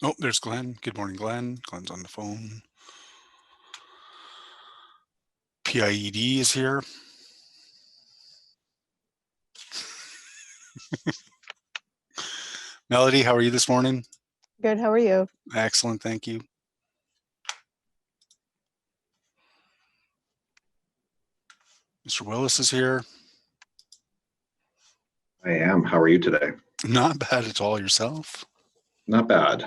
Oh, there's Glenn. Good morning, Glenn. Glenn's on the phone. PIED is here. Melody, how are you this morning? Good, how are you? Excellent, thank you. Mr. Willis is here. I am. How are you today? Not bad at all. Yourself? Not bad.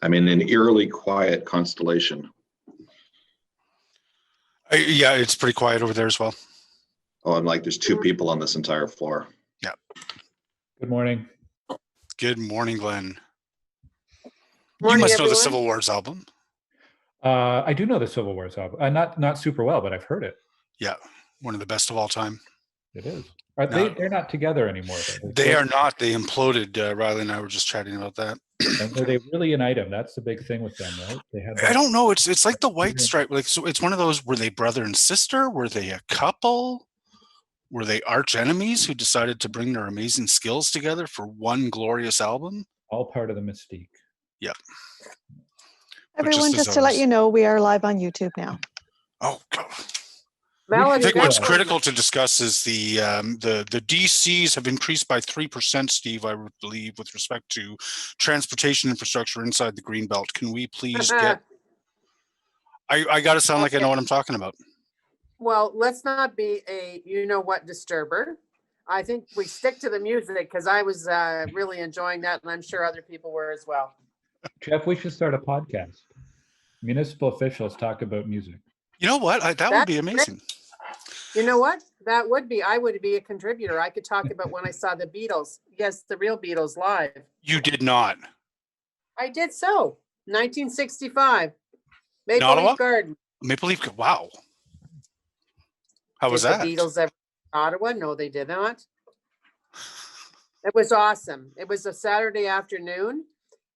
I'm in an eerily quiet constellation. Yeah, it's pretty quiet over there as well. Oh, I'm like, there's two people on this entire floor. Yeah. Good morning. Good morning, Glenn. Morning, you must everyone. know the Civil Wars album. I do know the Civil Wars album. Not super well, but I've heard it. Yeah, one of the best of all time. It is. They're not together anymore, though. They are not. They imploded. Riley and I were just chatting about that. And were they really an item? That's the big thing with them, right? They had. I don't know. It's like the White Stripe. Like, so it's one of those. Were they brother and sister? Were they a couple? Were they arch enemies who decided to bring their amazing skills together for one glorious album? All part of the mystique. Yep. Everyone, just to let you know, we are live on YouTube now. Oh, God. Melody, I think what's that's- critical to discuss is the DCs have increased by 3%, Steve, I would believe, with respect to transportation infrastructure inside the Greenbelt. Can we please get... I got to sound like I know what I'm talking about. Well, let's not be a you-know-what disturber. I think we stick to the music because I was really enjoying that, and I'm sure other people were as well. Jeff, we should start a podcast. Municipal officials talk about music. You know what? That would be amazing. You know what? That would be. I would be a contributor. I could talk about when I saw the Beatles. Yes, the real Beatles live. You did not. I did so. 1965. Maple Ottawa? Leaf Garden. Maple Leaf. Wow. How was that? The Beatles ever in Ottawa? No, they did not. It was awesome. It was a Saturday afternoon.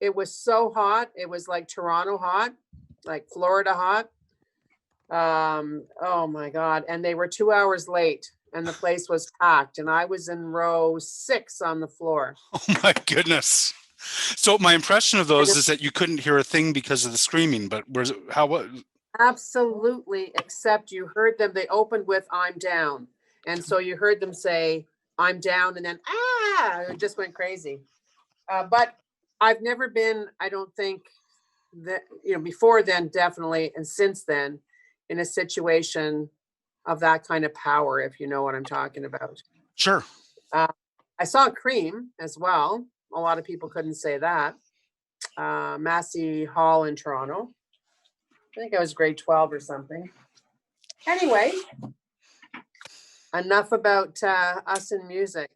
It was so hot. It was like Toronto hot, like Florida hot. Oh my God. And they were 2 hours late and the place was packed and I was in row 6 on the floor. Oh my goodness. So my impression of those is that you couldn't hear a thing because of the screaming, but what? Absolutely, except you heard them. They opened with "I'm down," and so you heard them say "I'm down," and then it just went crazy. But I've never been. I don't think that before then, definitely, and since then, in a situation of that kind of power, if you know what I'm talking about. Sure. I saw Cream as well. A lot of people couldn't say that. Massey Hall in Toronto. I think I was grade 12 or something. Anyway, enough about us and music.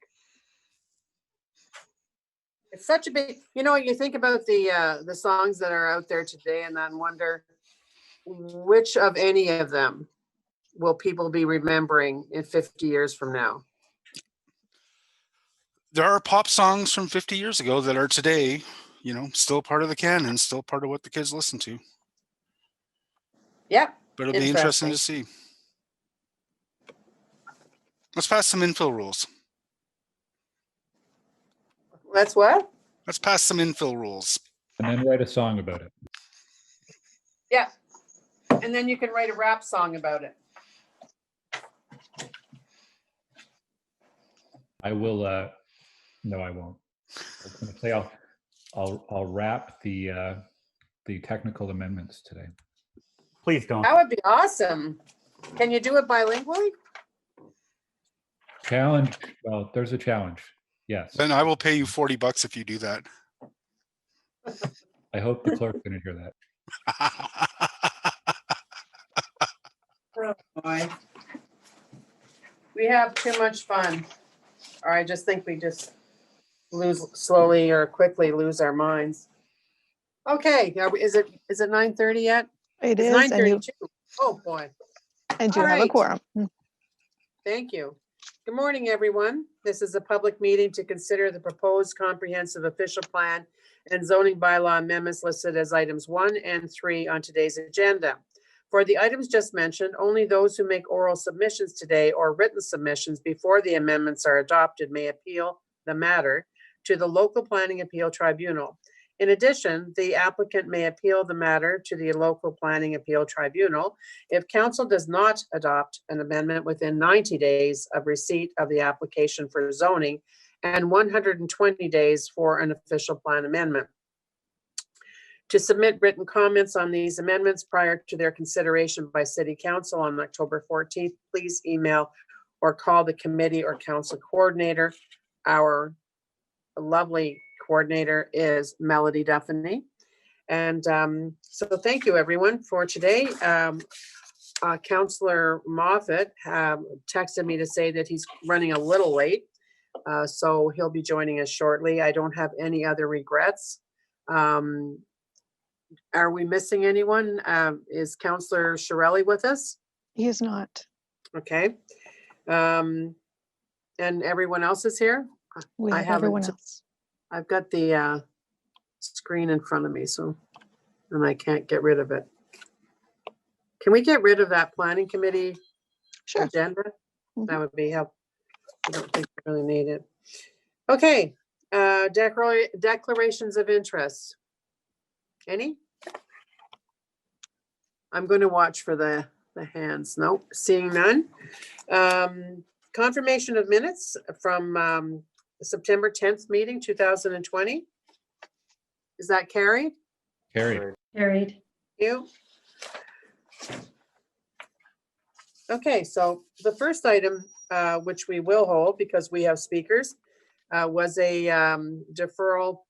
It's such a big, you think about the songs that are out there today and then wonder which of any of them will people be remembering in 50 years from now? There are pop songs from 50 years ago that are today, still part of the canon, still part of what the kids listen to. Yeah. But it'll be interesting to see. Let's pass some infill rules. Let's what? Let's pass some infill rules. And then write a song about it. Yeah. And then you can write a rap song about it. I will, no, I won't. I was going to say I'll wrap the technical amendments today. Please don't. That would be awesome. Can you do it bilingually? Challenge. Well, there's a challenge. Yes. Then I will pay you $40 if you do that. I hope the clerk's going to hear that. Oh boy. We have too much fun. Or I just think we just slowly or quickly lose our minds. Okay, is it 9:30 yet? It It's is, 9:32. Oh boy. and you All have a right. quorum. Thank you. Good morning, everyone. This is a public meeting to consider the proposed comprehensive official plan and zoning bylaw amendments listed as items 1 and 3 on today's agenda. For the items just mentioned, only those who make oral submissions today or written submissions before the amendments are adopted may appeal the matter to the local planning appeal tribunal. In addition, the applicant may appeal the matter to the local planning appeal tribunal if council does not adopt an amendment within 90 days of receipt of the application for zoning and 120 days for an official plan amendment. To submit written comments on these amendments prior to their consideration by City Council on October 14th, please email or call the committee or council coordinator. Our lovely coordinator is Melody Duffany. And so thank you, everyone, for today. Councillor Moffat texted me to say that he's running a little late, so he'll be joining us shortly. I don't have any other regrets. Are we missing anyone? Is Councillor Shirelli with us? He is not. Okay. And everyone else is here? We I have haven't everyone t- else. I've got the screen in front of me, and I can't get rid of it. Can we get rid of that planning committee Sure. agenda? Mhm. That would be helpful. I don't think we really need it. Okay, declarations of interest. Any? I'm going to watch for the hands. Nope, seeing none. Confirmation of minutes from the September 10th meeting, 2020. Is that carried? Carried. Carried. You? Okay, so the first item, which we will hold because we have speakers, was a deferral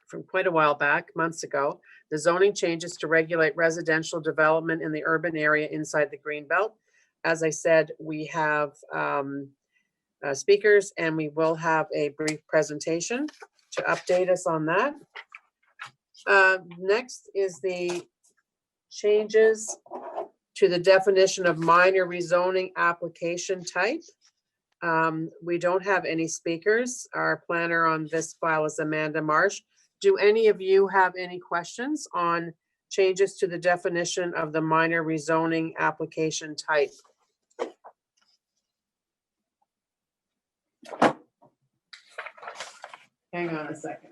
from quite a while back, months ago. The zoning changes to regulate residential development in the urban area inside the Greenbelt. As I said, we have speakers and we will have a brief presentation to update us on that. Next is the changes to the definition of minor rezoning application type. We don't have any speakers. Our planner on this file is Amanda Marsh. Do any of you have any questions on changes to the definition of the minor rezoning application type? Hang on a second.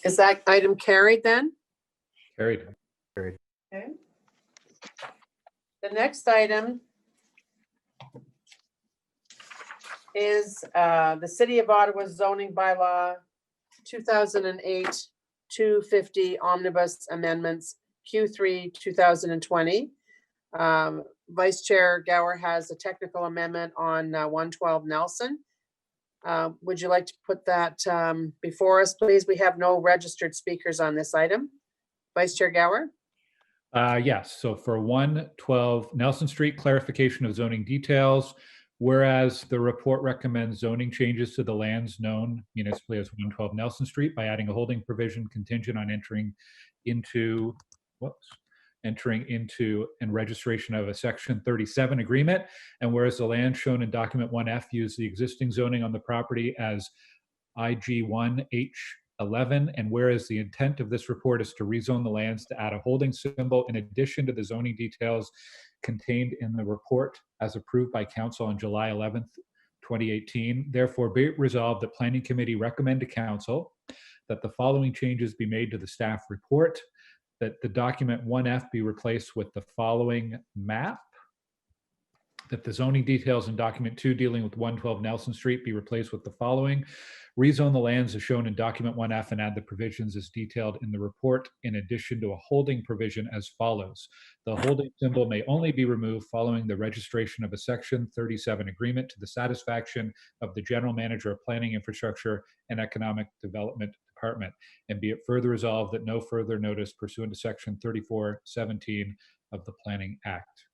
Is that item carried then? Carried. Okay. The next item is the City of Ottawa zoning bylaw 2008-250 omnibus amendments Q3 2020. Vice Chair Gower has a technical amendment on 112 Nelson. Would you like to put that before us, please? We have no registered speakers on this item. Vice Chair Gower? Yes, so for 112 Nelson Street, clarification of zoning details. Whereas the report recommends zoning changes to the lands known municipally as 112 Nelson Street by adding a holding provision contingent on entering into and registration of a section 37 agreement. And whereas the land shown in document 1F used the existing zoning on the property as IG1H11, and whereas the intent of this report is to rezone the lands to add a holding symbol in addition to the zoning details contained in the report as approved by council on July 11th, 2018. Therefore, be it resolved that Planning Committee recommend to council that the following changes be made to the staff report: that the document 1F be replaced with the following map, that the zoning details in document 2 dealing with 112 Nelson Street be replaced with the following: rezone the lands as shown in document 1F and add the provisions as detailed in the report in addition to a holding provision as follows. The holding symbol may only be removed following the registration of a section 37 agreement to the satisfaction of the general manager of planning, infrastructure and economic development department. And be it further resolved that no further notice pursuant to section 3417 of the Planning Act.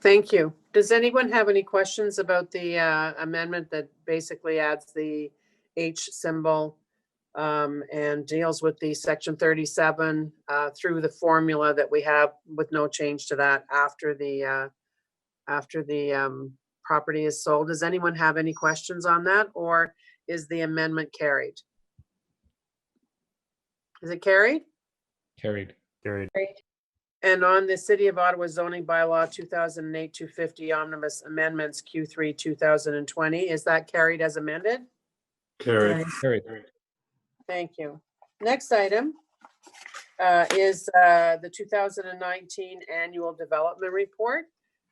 Thank you. Does anyone have any questions about the amendment that basically adds the H symbol and deals with the section 37 through the formula that we have with no change to that after the property is sold? Does anyone have any questions on that, or is the amendment carried? Is it carried? Carried. Carried. And on the City of Ottawa zoning bylaw 2008-250 omnibus amendments Q3 2020, is that carried as amended? Carried. Carried. Thank you. Next item is the 2019 annual development report.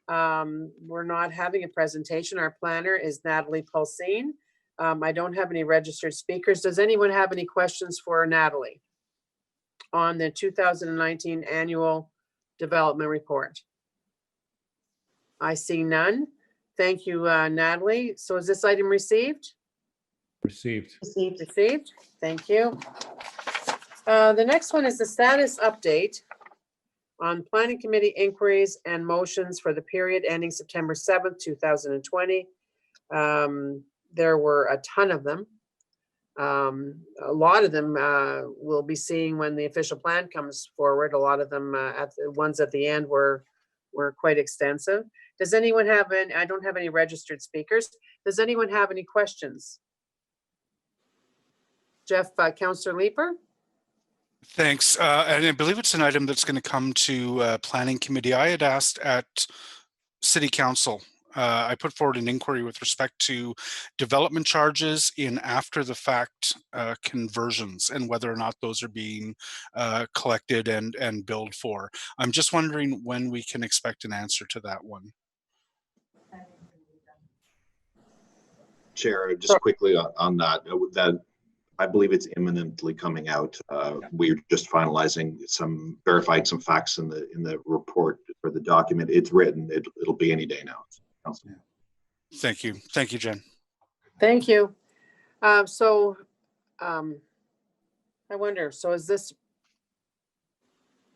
We're not having a presentation. Our planner is Natalie Pulsine. I don't have any registered speakers. Does anyone have any questions for Natalie on the 2019 annual development report? I see none. Thank you, Natalie. So is this item received? Received. Received. Thank you. The next one is the status update on planning committee inquiries and motions for the period ending September 7th, 2020. There were a ton of them. A lot of them we'll be seeing when the official plan comes forward. A lot of them, the ones at the end were quite extensive. Does anyone have any, I don't have any registered speakers. Does anyone have any questions? Jeff, Councillor Leeper? Thanks. And I believe it's an item that's going to come to Planning Committee. I had asked at City Council, I put forward an inquiry with respect to development charges in after the fact conversions and whether or not those are being collected and billed for. I'm just wondering when we can expect an answer to that one. Chair, just quickly on that, I believe it's imminently coming out. We're just finalizing verified some facts in the report for the document. It's written. It'll be any day now. Thank you. Thank you, Jen. Thank you. I wonder, so is this,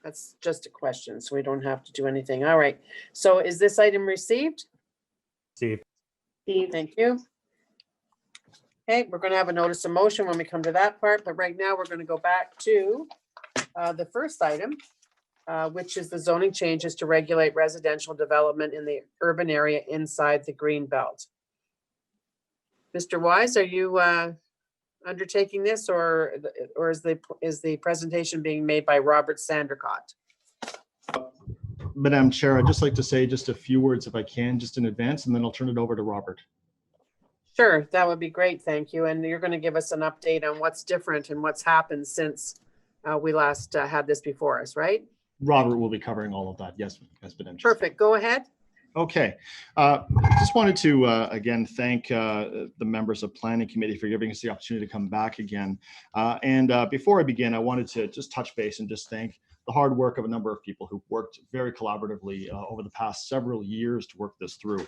that's just a question, so we don't have to do anything. All right. So is this item received? Received. Thank you. Okay, we're going to have a notice of motion when we come to that part, but right now we're going to go back to the first item, which is the zoning changes to regulate residential development in the urban area inside the green belt. Mr. Wise, are you undertaking this, or is the presentation being made by Robert Sandercott? Madam Chair, I'd just like to say just a few words if I can, just in advance, and then I'll turn it over to Robert. Sure, that would be great. Thank you. And you're going to give us an update on what's different and what's happened since we last had this before us, right? Robert will be covering all of that. Yes, Madam Chair. Perfect. Go ahead. Okay. Just wanted to, again, thank the members of Planning Committee for giving us the opportunity to come back again. Before I begin, I wanted to just touch base and just thank the hard work of a number of people who worked very collaboratively over the past several years to work this through.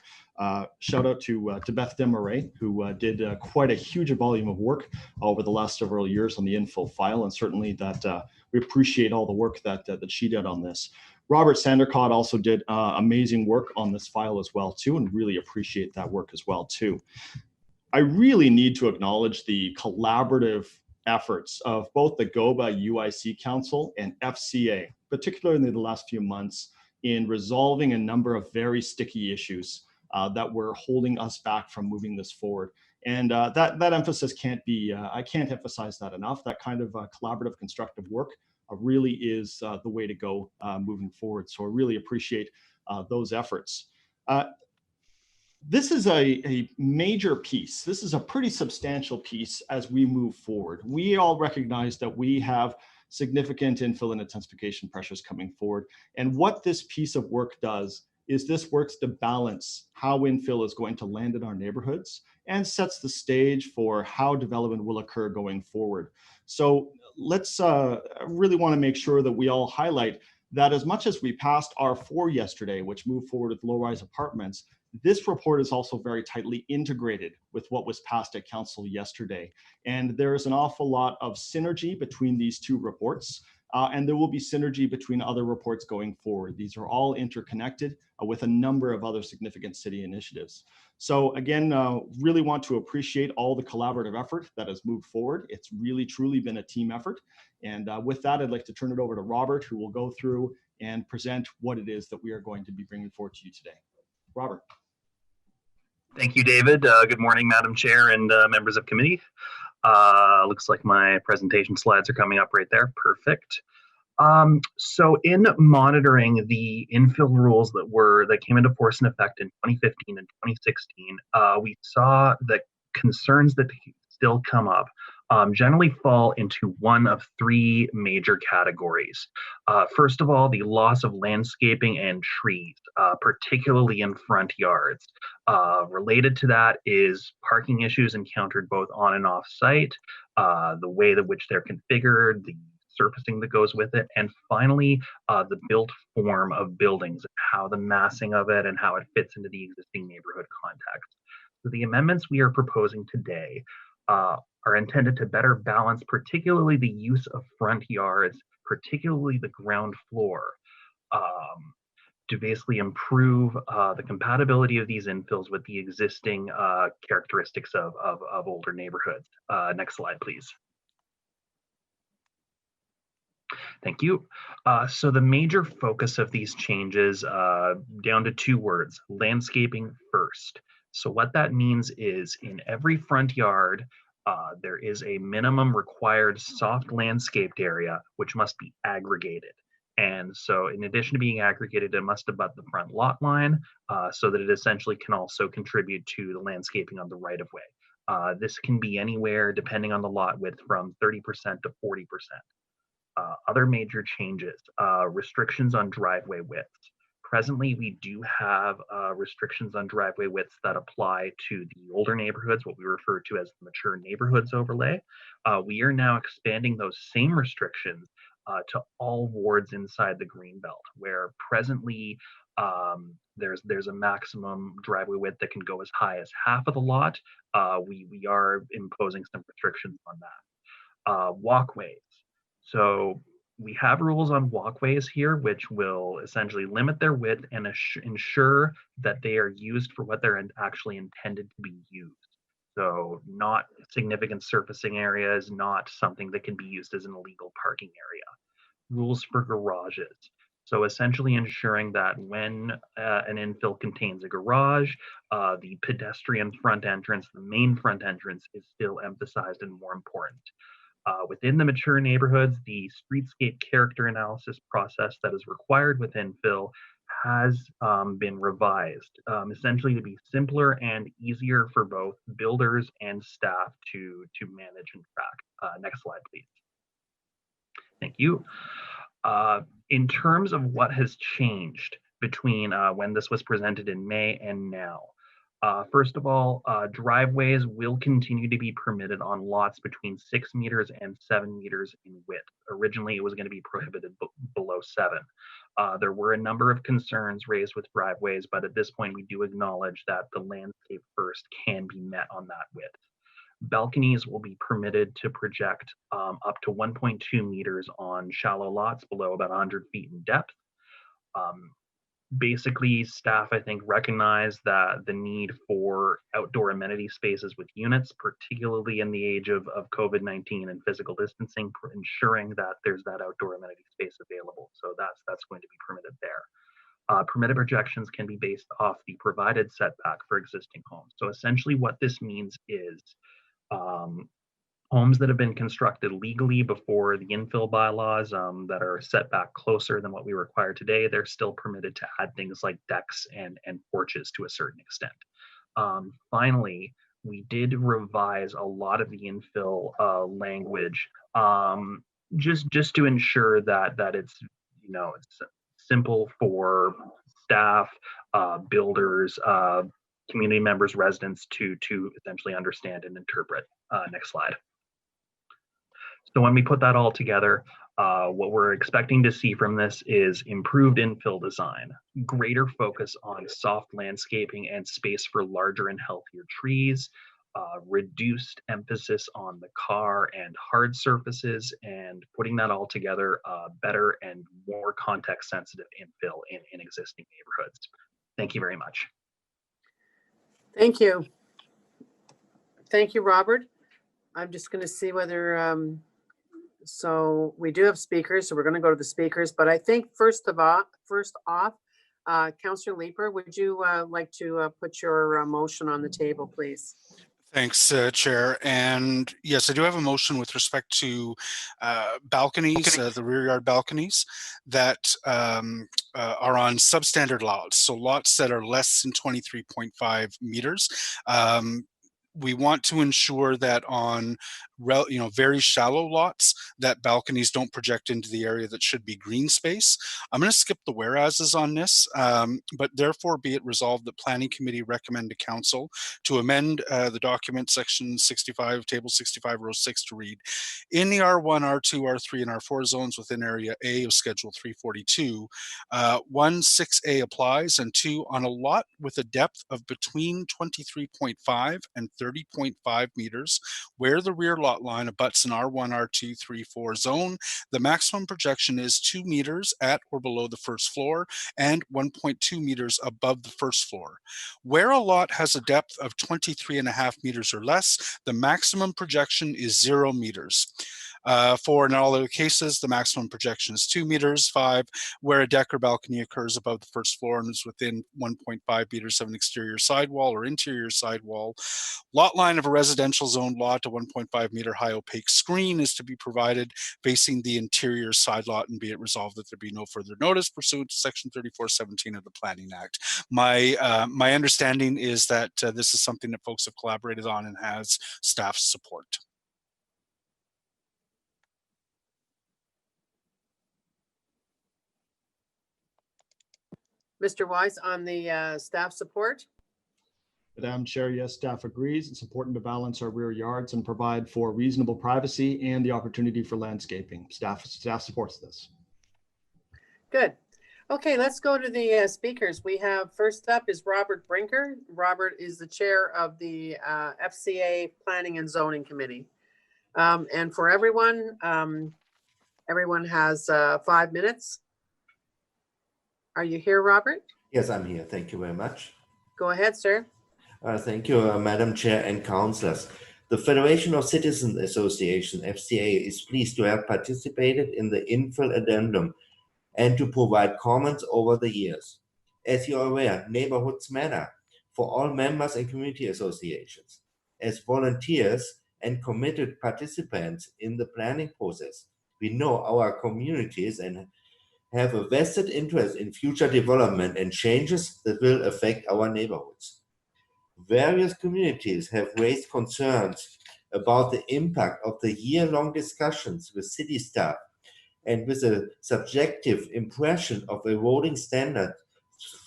Shout out to Beth Desmarais, who did quite a huge volume of work over the last several years on the info file, and certainly that we appreciate all the work that she did on this. Robert Sandercott also did amazing work on this file as well too, and really appreciate that work as well too. I really need to acknowledge the collaborative efforts of both the GOBA UIC Council and FCA, particularly in the last few months, in resolving a number of very sticky issues that were holding us back from moving this forward. And that emphasis can't be, I can't emphasize that enough. That kind of collaborative, constructive work really is the way to go moving forward. So I really appreciate those efforts. This is a major piece. This is a pretty substantial piece as we move forward. We all recognize that we have significant infill and intensification pressures coming forward. And what this piece of work does is this works to balance how infill is going to land in our neighborhoods and sets the stage for how development will occur going forward. So let's really want to make sure that we all highlight that as much as we passed R4 yesterday, which moved forward with low-rise apartments, this report is also very tightly integrated with what was passed at council yesterday. And there is an awful lot of synergy between these two reports, and there will be synergy between other reports going forward. These are all interconnected with a number of other significant city initiatives. So again, really want to appreciate all the collaborative effort that has moved forward. It's really, truly been a team effort. And with that, I'd like to turn it over to Robert, who will go through and present what it is that we are going to be bringing forward to you today. Robert. Thank you, David. Good morning, Madam Chair and members of committee. Looks like my presentation slides are coming up right there. Perfect. So in monitoring the infill rules that came into force in effect in 2015 and 2016, we saw that concerns that still come up generally fall into one of three major categories. First of all, the loss of landscaping and trees, particularly in front yards. Related to that is parking issues encountered both on and off site, the way in which they're configured, the surfacing that goes with it, and finally the built form of buildings, how the massing of it and how it fits into the existing neighborhood context. So the amendments we are proposing today are intended to better balance particularly the use of front yards, particularly the ground floor, to basically improve the compatibility of these infills with the existing characteristics of older neighborhoods. Next slide, please. Thank you. So the major focus of these changes, down to two words: landscaping first. So what that means is in every front yard, there is a minimum required soft landscaped area, which must be aggregated. And so in addition to being aggregated, it must abut the front lot line so that it essentially can also contribute to the landscaping on the right of way. This can be anywhere, depending on the lot width, from 30% to 40%. Other major changes, restrictions on driveway widths. Presently, we do have restrictions on driveway widths that apply to the older neighborhoods, what we refer to as the mature neighborhoods overlay. We are now expanding those same restrictions to all wards inside the Greenbelt, where presently there's a maximum driveway width that can go as high as half of the lot. We are imposing some restrictions on that. Walkways. So we have rules on walkways here, which will essentially limit their width and ensure that they are used for what they're actually intended to be used. So not significant surfacing areas, not something that can be used as an illegal parking area. Rules for garages. So essentially ensuring that when an infill contains a garage, the pedestrian front entrance, the main front entrance, is still emphasized and more important. Within the mature neighborhoods, the streetscape character analysis process that is required with infill has been revised, essentially to be simpler and easier for both builders and staff to manage and track. Next slide, please. Thank you. In terms of what has changed between when this was presented in May and now, first of all, driveways will continue to be permitted on lots between 6 meters and 7 meters in width. Originally, it was going to be prohibited below 7. There were a number of concerns raised with driveways, but at this point, we do acknowledge that the landscape first can be met on that width. Balconies will be permitted to project up to 1.2 meters on shallow lots below about 100 feet in depth. Basically, staff, I think, recognize that the need for outdoor amenity spaces with units, particularly in the age of COVID-19 and physical distancing, ensuring that there's that outdoor amenity space available. So that's going to be permitted there. Permitted projections can be based off the provided setback for existing homes. So essentially what this means is homes that have been constructed legally before the infill bylaws that are set back closer than what we require today, they're still permitted to add things like decks and porches to a certain extent. Finally, we did revise a lot of the infill language just to ensure that it's it's simple for staff, builders, community members, residents to essentially understand and interpret. Next slide. So when we put that all together, what we're expecting to see from this is improved infill design, greater focus on soft landscaping and space for larger and healthier trees, reduced emphasis on the car and hard surfaces, and putting that all together, better and more context sensitive infill in existing neighborhoods. Thank you very much. Thank you. Thank you, Robert. I'm just going to see whether, so we do have speakers, so we're going to go to the speakers, but I think first off, Councillor Leeper, would you like to put your motion on the table, please? Thanks, Chair. And yes, I do have a motion with respect to balconies, the rear yard balconies that are on substandard lots. So lots that are less than 23.5 meters. We want to ensure that on very shallow lots that balconies don't project into the area that should be green space. I'm going to skip the whereases on this, but therefore be it resolved that Planning Committee recommend to Council to amend the document section 65, table 65, row 6 to read, in the R1, R2, R3, and R4 zones within area A of Schedule 342, 1, 6A applies, and 2, on a lot with a depth of between 23.5 and 30.5 meters, where the rear lot line abuts an R1, R2, 3, 4 zone, the maximum projection is 2 meters at or below the first floor and 1.2 meters above the first floor. Where a lot has a depth of 23.5 meters or less, the maximum projection is 0 meters. For in all other cases, the maximum projection is 2 meters. 5, where a deck or balcony occurs above the first floor and is within 1.5 meters of an exterior sidewall or interior sidewall. Lot line of a residential zone lot, a 1.5 meter high opaque screen is to be provided facing the interior side lot, and be it resolved that there be no further notice pursuant to section 3417 of the Planning Act. My understanding is that this is something that folks have collaborated on and has staff's support. Mr. Wise, on the staff support? Madam Chair, yes, staff agrees. It's important to balance our rear yards and provide for reasonable privacy and the opportunity for landscaping. Staff supports this. Good. Okay, let's go to the speakers. We have, first up is Robert Brinker. Robert is the chair of the FCA Planning and Zoning Committee. And for everyone, everyone has 5 minutes. Are you here, Robert? Yes, I'm here. Thank you very much. Go ahead, sir. Thank you, Madam Chair and councillors. The Federation of Citizens Association, FCA, is pleased to have participated in the infill addendum and to provide comments over the years. As you are aware, neighborhoods matter for all members and community associations. As volunteers and committed participants in the planning process, we know our communities and have a vested interest in future development and changes that will affect our neighborhoods. Various communities have raised concerns about the impact of the year-long discussions with city staff and with a subjective impression of eroding standards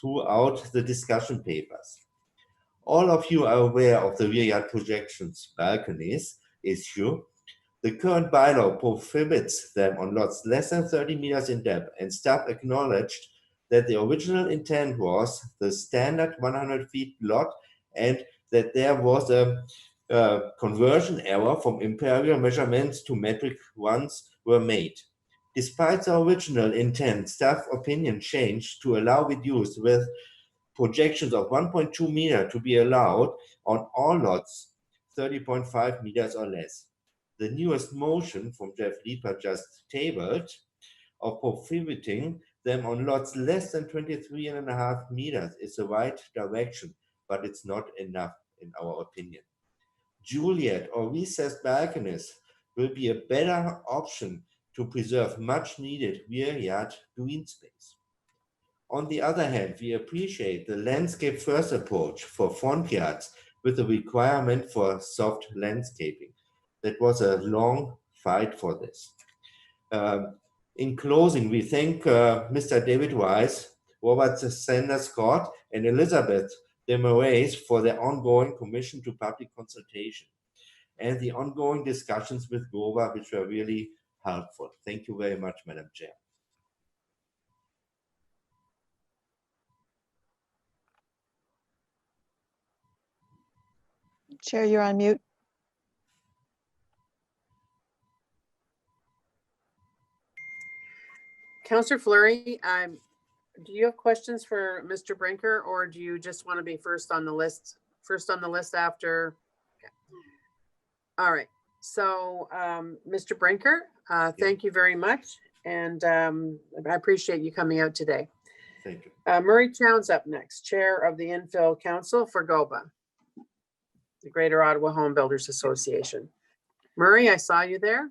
throughout the discussion papers. All of you are aware of the rear yard projections balconies issue. The current bylaw prohibits them on lots less than 30 meters in depth, and staff acknowledged that the original intent was the standard 100 feet lot, and that there was a conversion error from imperial measurements to metric ones were made. Despite the original intent, staff opinion changed to allow reduced with projections of 1.2 meter to be allowed on all lots 30.5 meters or less. The newest motion from Jeff Leeper just tabled of prohibiting them on lots less than 23.5 meters is the right direction, but it's not enough in our opinion. Juliet or recessed balconies will be a better option to preserve much needed rear yard green space. On the other hand, we appreciate the landscape first approach for front yards with the requirement for soft landscaping. That was a long fight for this. In closing, we thank Mr. David Wise, Robert Sanders Scott, and Elizabeth Desmarais for their ongoing commission to public consultation and the ongoing discussions with GOVA, which were really helpful. Thank you very much, Madam Chair. Chair, you're on mute. Councillor Fleury, do you have questions for Mr. Brinker, or do you just want to be first on the list? First on the list after? Okay. All right. So, Mr. Brinker, thank you very much. And I appreciate you coming out today. Thank you. Murray Chown's up next, Chair of the Infill Council for GOBA. the Greater Ottawa Home Builders Association. Murray, I saw you there.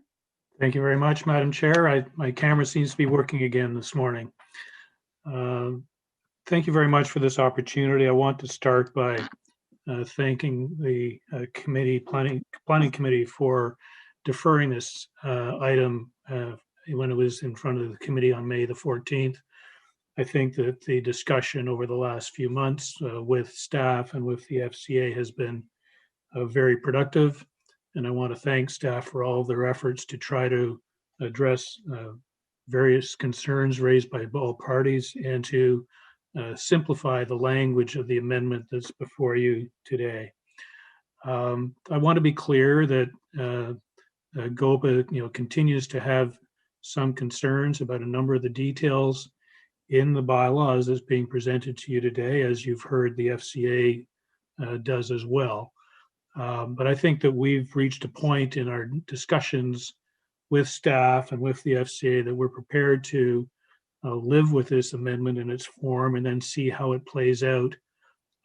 Thank you very much, Madam Chair. My camera seems to be working again this morning. Thank you very much for this opportunity. I want to start by thanking the planning committee for deferring this item when it was in front of the committee on May the 14th. I think that the discussion over the last few months with staff and with the FCA has been very productive. And I want to thank staff for all of their efforts to try to address various concerns raised by all parties and to simplify the language of the amendment that's before you today. I want to be clear that GOPA, continues to have some concerns about a number of the details in the bylaws that's being presented to you today, as you've heard the FCA does as well. But I think that we've reached a point in our discussions with staff and with the FCA that we're prepared to live with this amendment in its form and then see how it plays out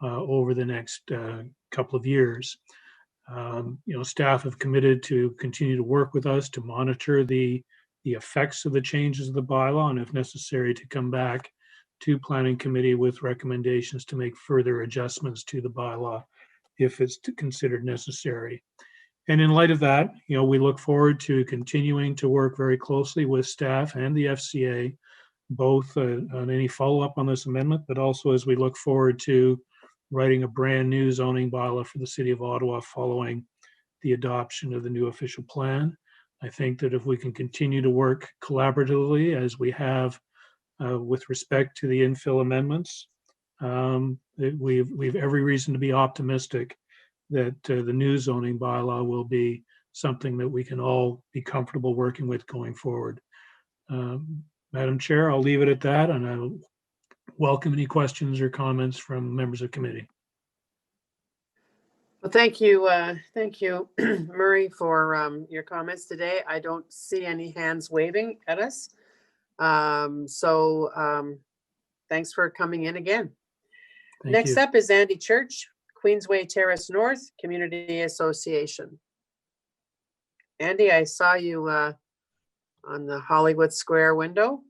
over the next couple of years. Staff have committed to continue to work with us to monitor the effects of the changes of the bylaw, and if necessary, to come back to Planning Committee with recommendations to make further adjustments to the bylaw if it's considered necessary. And in light of that, we look forward to continuing to work very closely with staff and the FCA, both on any follow-up on this amendment, but also as we look forward to writing a brand new zoning bylaw for the City of Ottawa following the adoption of the new official plan. I think that if we can continue to work collaboratively as we have with respect to the infill amendments, we've every reason to be optimistic that the new zoning bylaw will be something that we can all be comfortable working with going forward. Madam Chair, I'll leave it at that, and I'll welcome any questions or comments from members of committee. Well, thank you, Murray, for your comments today. I don't see any hands waving at us. Thanks for coming in again. Next up is Andy Church, Queensway Terrace North Community Association. Andy, I saw you on the Hollywood Square window.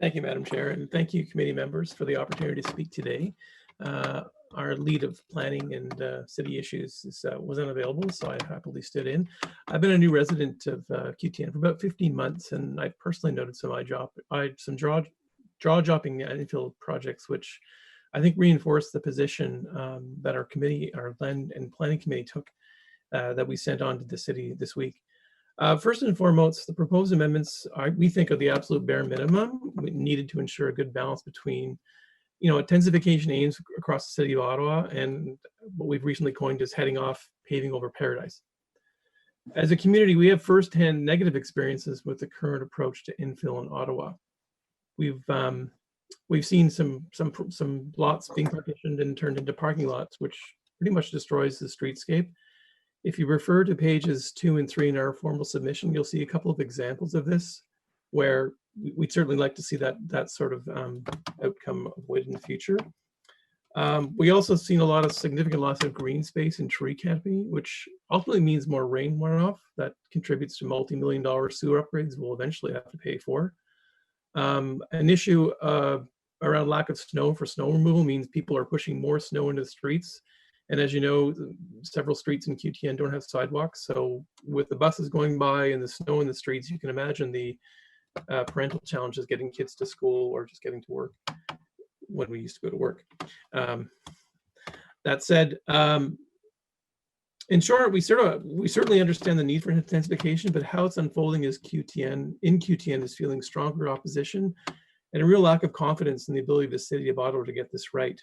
Thank you, Madam Chair, and thank you, committee members, for the opportunity to speak today. Our lead of planning and city issues was unavailable, so I happily stood in. I've been a new resident of QTN for about 15 months, and I personally noted some jaw-dropping infill projects, which I think reinforced the position that our land and planning committee took that we sent on to the city this week. First and foremost, the proposed amendments we think are the absolute bare minimum needed to ensure a good balance between intensification aims across the City of Ottawa and what we've recently coined as heading off paving over paradise. As a community, we have firsthand negative experiences with the current approach to infill in Ottawa. We've seen some lots being partitioned and turned into parking lots, which pretty much destroys the streetscape. If you refer to pages 2 and 3 in our formal submission, you'll see a couple of examples of this, where we'd certainly like to see that sort of outcome avoided in the future. We also seen a lot of significant loss of green space and tree canopy, which ultimately means more rain runoff that contributes to multi-million-dollar sewer upgrades we'll eventually have to pay for. An issue around lack of snow for snow removal means people are pushing more snow into the streets. And as you know, several streets in QTN don't have sidewalks. So with the buses going by and the snow in the streets, you can imagine the parental challenges getting kids to school or just getting to work when we used to go to work. That said, in short, we certainly understand the need for intensification, but how it's unfolding is QTN is feeling stronger opposition and a real lack of confidence in the ability of the City of Ottawa to get this right.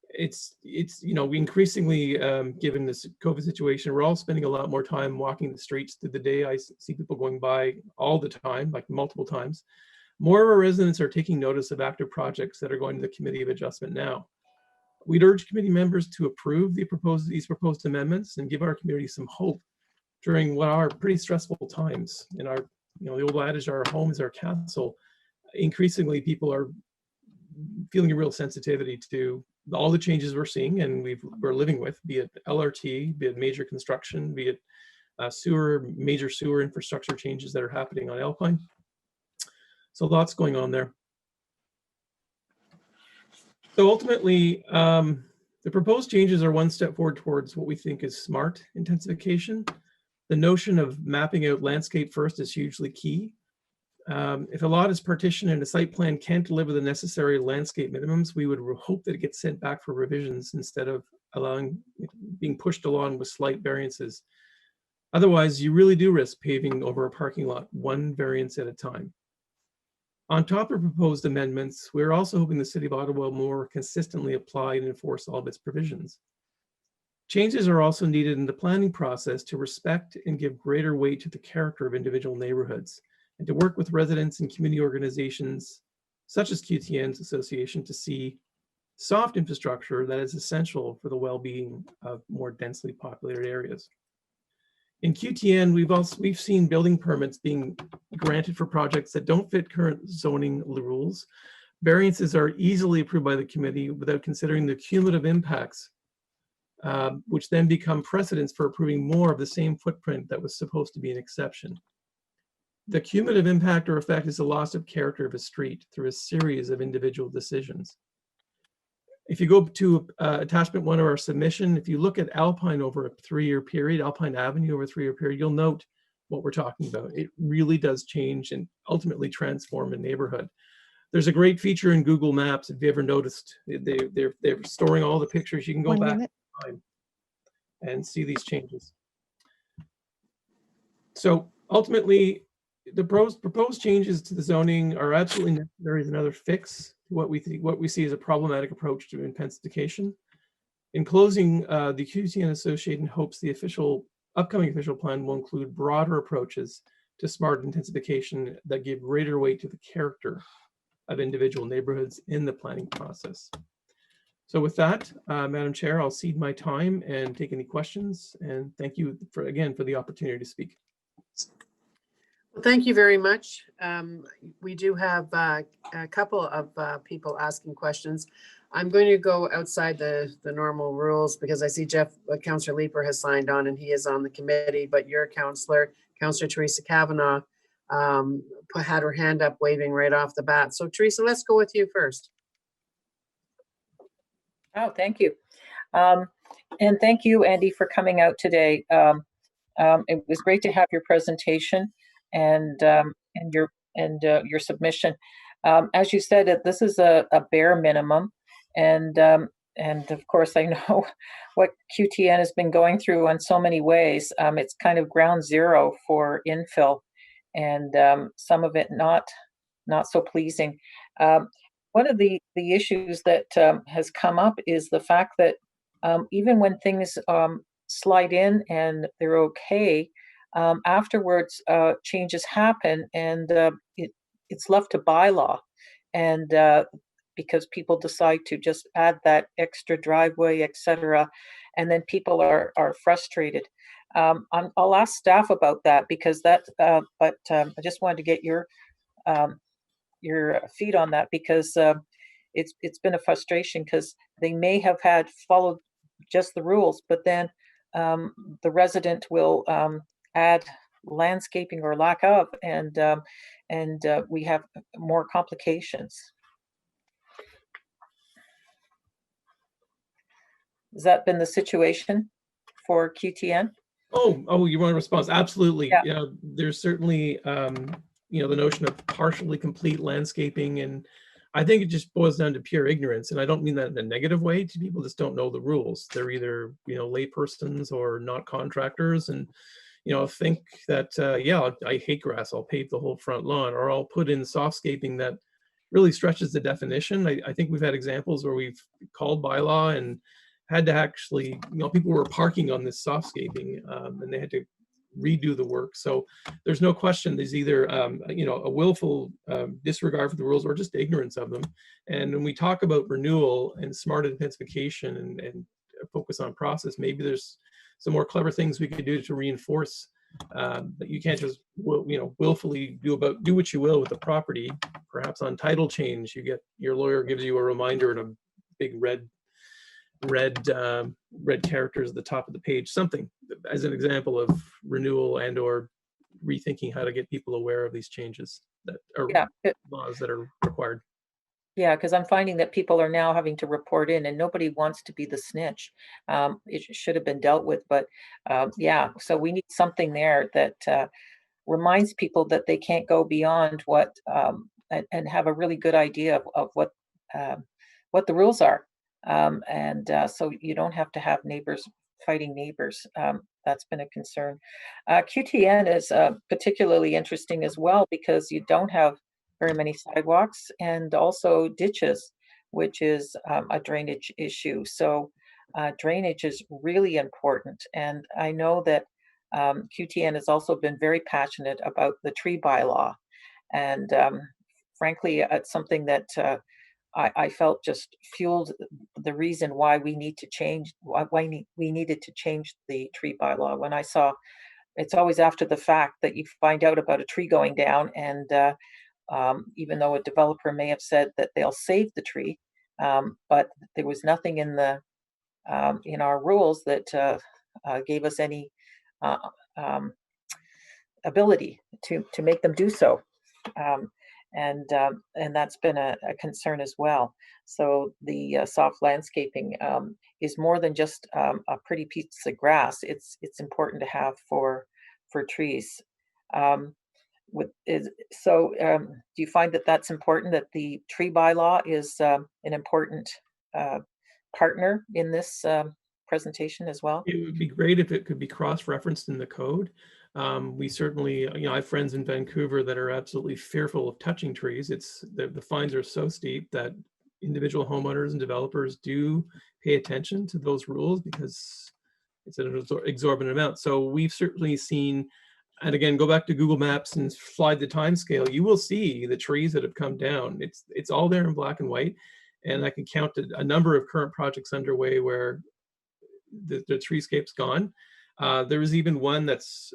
It's we increasingly, given this COVID situation, we're all spending a lot more time walking the streets through the day. I see people going by all the time, like multiple times. More of our residents are taking notice of active projects that are going to the Committee of Adjustment now. We'd urge committee members to approve these proposed amendments and give our community some hope during what are pretty stressful times. In our, the old adage, our home is our castle. Increasingly, people are feeling a real sensitivity to all the changes we're seeing and we're living with, be it LRT, be it major construction, be it major sewer infrastructure changes that are happening on Alpine. So lots going on there. So ultimately, the proposed changes are one step forward towards what we think is smart intensification. The notion of mapping out landscape first is hugely key. If a lot is partitioned and a site plan can't deliver the necessary landscape minimums, we would hope that it gets sent back for revisions instead of being pushed along with slight variances. Otherwise, you really do risk paving over a parking lot one variance at a time. On top of proposed amendments, we're also hoping the City of Ottawa will more consistently apply and enforce all of its provisions. Changes are also needed in the planning process to respect and give greater weight to the character of individual neighborhoods, and to work with residents and community organizations such as QTN's association to see soft infrastructure that is essential for the well-being of more densely populated areas. In QTN, we've seen building permits being granted for projects that don't fit current zoning rules. Variances are easily approved by the committee without considering the cumulative impacts, which then become precedents for approving more of the same footprint that was supposed to be an exception. The cumulative impact or effect is the loss of character of a street through a series of individual decisions. If you go to attachment 1 of our submission, if you look at Alpine over a 3-year period, Alpine Avenue over a 3-year period, you'll note what we're talking about. It really does change and ultimately transform a neighborhood. There's a great feature in Google Maps, if you ever noticed, they're storing all the pictures. You can go back in time and see these changes. So ultimately, the proposed changes to the zoning are absolutely necessary as another fix to what we see as a problematic approach to intensification. In closing, the QTN Association hopes the upcoming official plan will include broader approaches to smart intensification that give greater weight to the character of individual neighborhoods in the planning process. So with that, Madam Chair, I'll cede my time and take any questions. And thank you again for the opportunity to speak. Well, thank you very much. We do have a couple of people asking questions. I'm going to go outside the normal rules because I see Councillor Leeper has signed on and he is on the committee, but your Councillor Teresa Kavanagh had her hand up waving right off the bat. So Teresa, let's go with you first. Oh, thank you. And thank you, Andy, for coming out today. It was great to have your presentation and your submission. As you said, this is a bare minimum, and of course I know what QTN has been going through on so many ways. It's kind of ground zero for infill, and some of it not so pleasing. One of the issues that has come up is the fact that even when things slide in and they're okay, afterwards changes happen, and it's left to bylaw, and because people decide to just add that extra driveway, etc., and then people are frustrated. I'll ask staff about that because but I just wanted to get your feed on that, because it's been a frustration, because they may have had followed just the rules, but then the resident will add landscaping or lack of, and we have more complications. Has that been the situation for QTN? Oh, you want a response? Absolutely. Yeah. You know, there's certainly the notion of partially complete landscaping, and I think it just boils down to pure ignorance. And I don't mean that in a negative way. To people just don't know the rules. They're either lay persons or not contractors, and think that I hate grass, I'll pave the whole front lawn, or I'll put in softscaping that really stretches the definition. I think we've had examples where we've called bylaw and had to actually, people were parking on this softscaping and they had to redo the work. So there's no question there's either a willful disregard for the rules or just ignorance of them. And when we talk about renewal and smart intensification and focus on process, maybe there's some more clever things we could do to reinforce that you can't just willfully do what you will with the property. Perhaps on title change, your lawyer gives you a reminder in a big red red characters at the top of the page, something as an example of renewal and or rethinking how to get people aware of these changes that are laws that are required. Yeah, because I'm finding that people are now having to report in, and nobody wants to be the snitch. It should have been dealt with, but yeah, so we need something there that reminds people that they can't go beyond what and have a really good idea of what the rules are, and so you don't have to have neighbors fighting neighbors. That's been a concern. QTN is particularly interesting as well because you don't have very many sidewalks and also ditches, which is a drainage issue. So drainage is really important. And I know that QTN has also been very passionate about the tree bylaw. And frankly, it's something that I felt just fueled the reason why we need to change, why we needed to change the tree bylaw. When I saw, it's always after the fact that you find out about a tree going down, and even though a developer may have said that they'll save the tree, but there was nothing in the in our rules that gave us any ability to make them do so. And that's been a concern as well. So the soft landscaping is more than just a pretty piece of grass. It's important to have for trees. Do you find that that's important, that the tree bylaw is an important partner in this presentation as well? It would be great if it could be cross-referenced in the code. We certainly, I have friends in Vancouver that are absolutely fearful of touching trees. It's the fines are so steep that individual homeowners and developers do pay attention to those rules because it's an exorbitant amount. So we've certainly seen, and again, go back to Google Maps and slide the time scale, you will see the trees that have come down. It's all there in black and white. And I can count a number of current projects underway where the treescape's gone. There is even one that's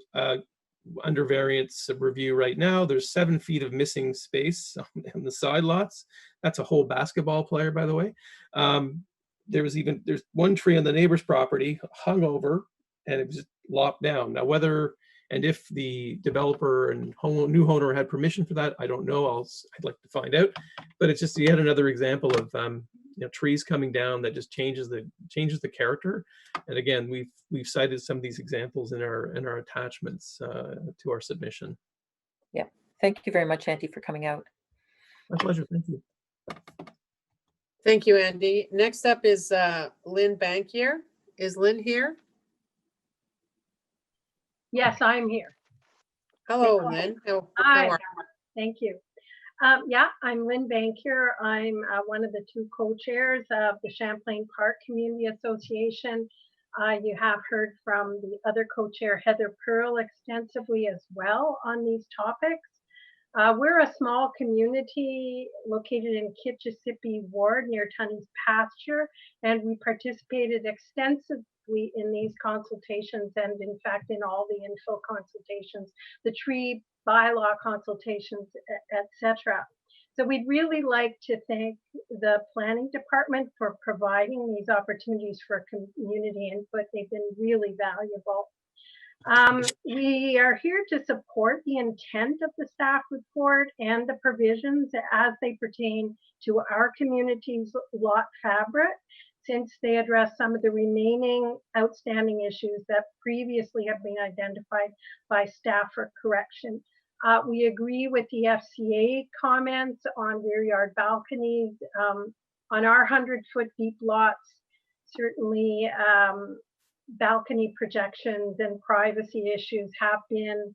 under variance review right now. There's 7 feet of missing space on the side lots. That's a whole basketball player, by the way. There's one tree on the neighbor's property hung over and it was just lopped down. Now, whether and if the developer and new owner had permission for that, I don't know. I'd like to find out. But it's just yet another example of trees coming down that just changes the character. And again, we've cited some of these examples in our attachments to our submission. Yeah, thank you very much, Andy, for coming out. My pleasure. Thank you. Thank you, Andy. Next up is Lynn Bankier. Is Lynn here? Yes, I'm here. Hello, Lynn. How Hi. are Thank you. Yeah, I'm Lynn Bankier. I'm one of the 2 co-chairs of the Champlain Park Community Association. You have heard from the other co-chair, Heather Pearl, extensively as well on these topics. We're a small community located in Kitchissippi Ward near Tunney's Pasture, and we participated extensively in these consultations and in fact in all the infill consultations, the tree bylaw consultations, etc. So we'd really like to thank the planning department for providing these opportunities for community input. They've been really valuable. We are here to support the intent of the staff report and the provisions as they pertain to our community's lot fabric, since they address some of the remaining outstanding issues that previously have been identified by staff for correction. We agree with the FCA comments on rear yard balconies. On our 100-foot deep lots, certainly balcony projections and privacy issues have been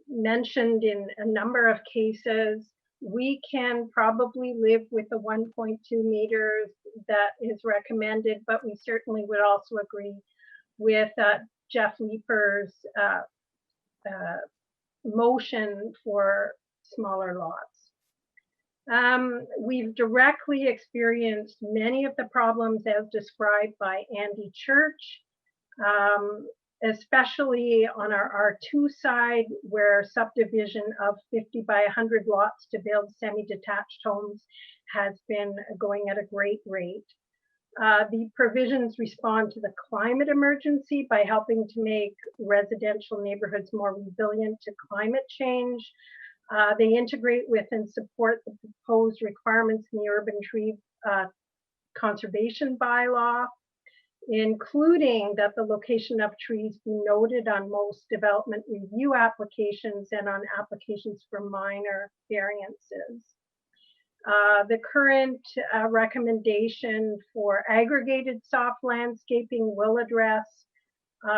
mentioned in a number of cases. We can probably live with the 1.2 meters that is recommended, but we certainly would also agree with Jeff Leeper's motion for smaller lots. We've directly experienced many of the problems as described by Andy Church, especially on our R2 side, where subdivision of 50 by 100 lots to build semi-detached homes has been going at a great rate. The provisions respond to the climate emergency by helping to make residential neighborhoods more resilient to climate change. They integrate with and support the proposed requirements in the urban tree conservation bylaw, including that the location of trees be noted on most development review applications and on applications for minor variances. The current recommendation for aggregated soft landscaping will address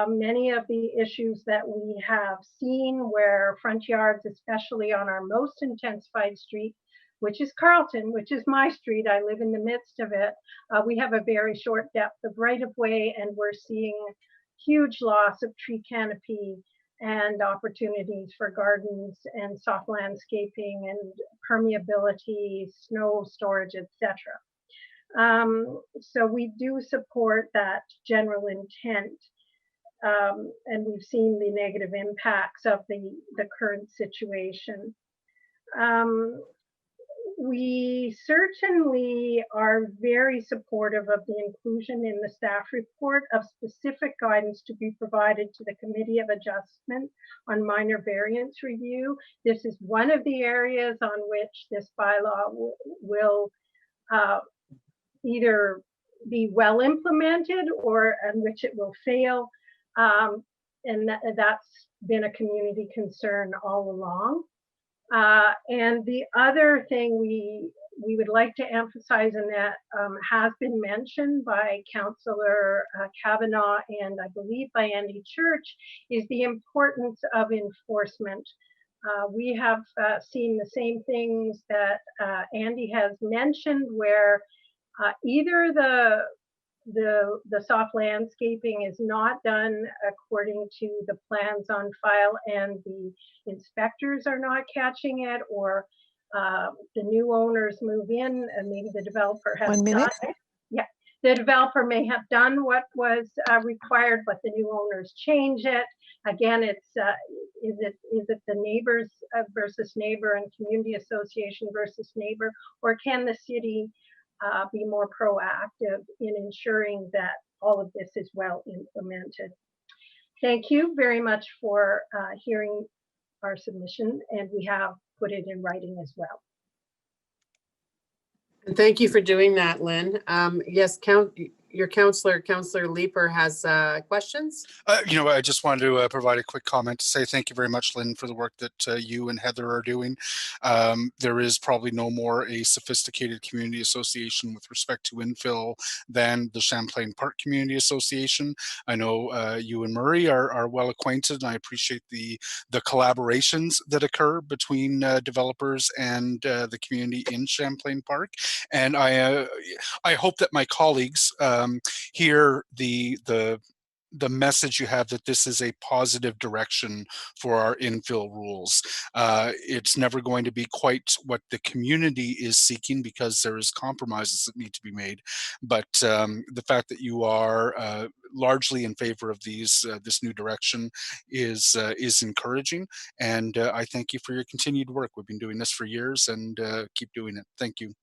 many of the issues that we have seen where front yards, especially on our most intensified street, which is Carlton, which is my street, I live in the midst of it, we have a very short depth of right-of-way, and we're seeing huge loss of tree canopy and opportunities for gardens and soft landscaping and permeability, snow storage, etc. So we do support that general intent, and we've seen the negative impacts of the current situation. We certainly are very supportive of the inclusion in the staff report of specific guidance to be provided to the Committee of Adjustment on minor variance review. This is one of the areas on which this bylaw will either be well implemented or on which it will fail. And that's been a community concern all along. And the other thing we would like to emphasize, and that has been mentioned by Councillor Kavanaugh and I believe by Andy Church, is the importance of enforcement. We have seen the same things that Andy has mentioned, where either the soft landscaping is not done according to the plans on file and the inspectors are not catching it, or the new owners move in and maybe the developer has done it. Yeah, the developer may have done what was required, but the new owners change it. Again, it's is it the neighbors versus neighbor and community association versus neighbor, or can the city be more proactive in ensuring that all of this is well implemented? Thank you very much for hearing our submission, and we have put it in writing as well. And thank you for doing that, Lynn. Yes, your Councillor Leeper has questions. I just wanted to provide a quick comment to say thank you very much, Lynn, for the work that you and Heather are doing. There is probably no more a sophisticated community association with respect to infill than the Champlain Park Community Association. I know you and Murray are well acquainted, and I appreciate the collaborations that occur between developers and the community in Champlain Park. And I hope that my colleagues hear the message you have, that this is a positive direction for our infill rules. It's never going to be quite what the community is seeking because there is compromises that need to be made. But the fact that you are largely in favor of this new direction is encouraging. And I thank you for your continued work. We've been doing this for years, and keep doing it. Thank you.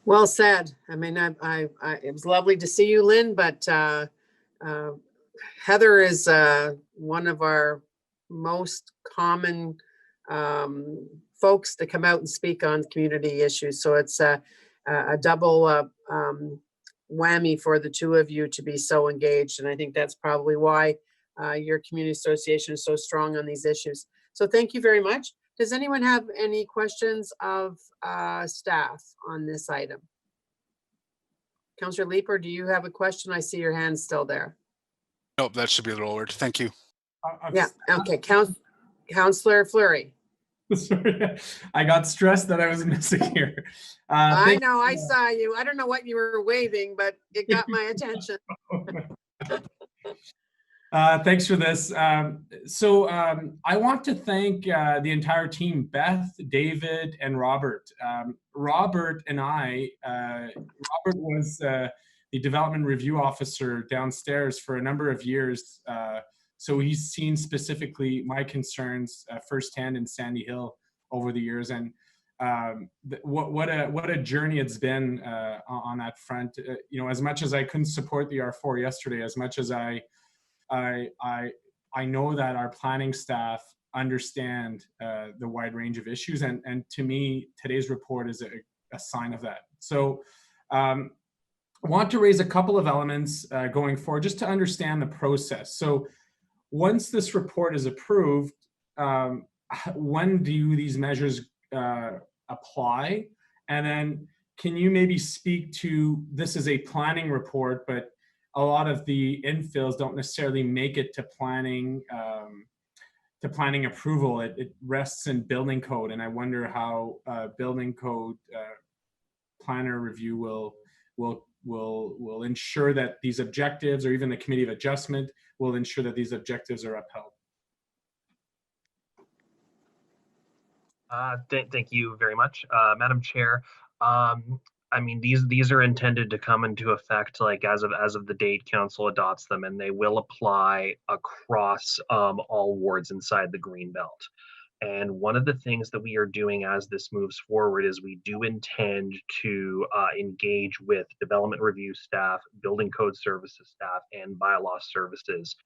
Well said. I mean, it was lovely to see you, Lynn, but Heather is one of our most common folks to come out and speak on community issues. So it's a double whammy for the two of you to be so engaged. And I think that's probably why your community association is so strong on these issues. So thank you very much. Does anyone have any questions of staff on this item? Councillor Leeper, do you have a question? I see your hand still there. Nope, that should be lowered. Thank you. Yeah, okay. Councillor Fleury. Sorry, I got stressed that I was missing here. I know, I saw you. I don't know what you were waving, but it got my attention. Thanks for this. I want to thank the entire team, Beth, David, and Robert. Robert was the development review officer downstairs for a number of years. So he's seen specifically my concerns firsthand in Sandy Hill over the years. And what a journey it's been on that front. You know, as much as I couldn't support the R4 yesterday, as much as I know that our planning staff understand the wide range of issues, and to me, today's report is a sign of that. So I want to raise a couple of elements going forward just to understand the process. So once this report is approved, when do these measures apply? And then can you maybe speak to, this is a planning report, but a lot of the infills don't necessarily make it to planning approval. It rests in building code, and I wonder how building code planner review will ensure that these objectives, or even the committee of adjustment, will ensure that these objectives are upheld. Thank you very much, Madam Chair. I mean, these are intended to come into effect like as of the date council adopts them, and they will apply across all wards inside the Greenbelt. And one of the things that we are doing as this moves forward is we do intend to engage with development review staff, building code services staff, and bylaw services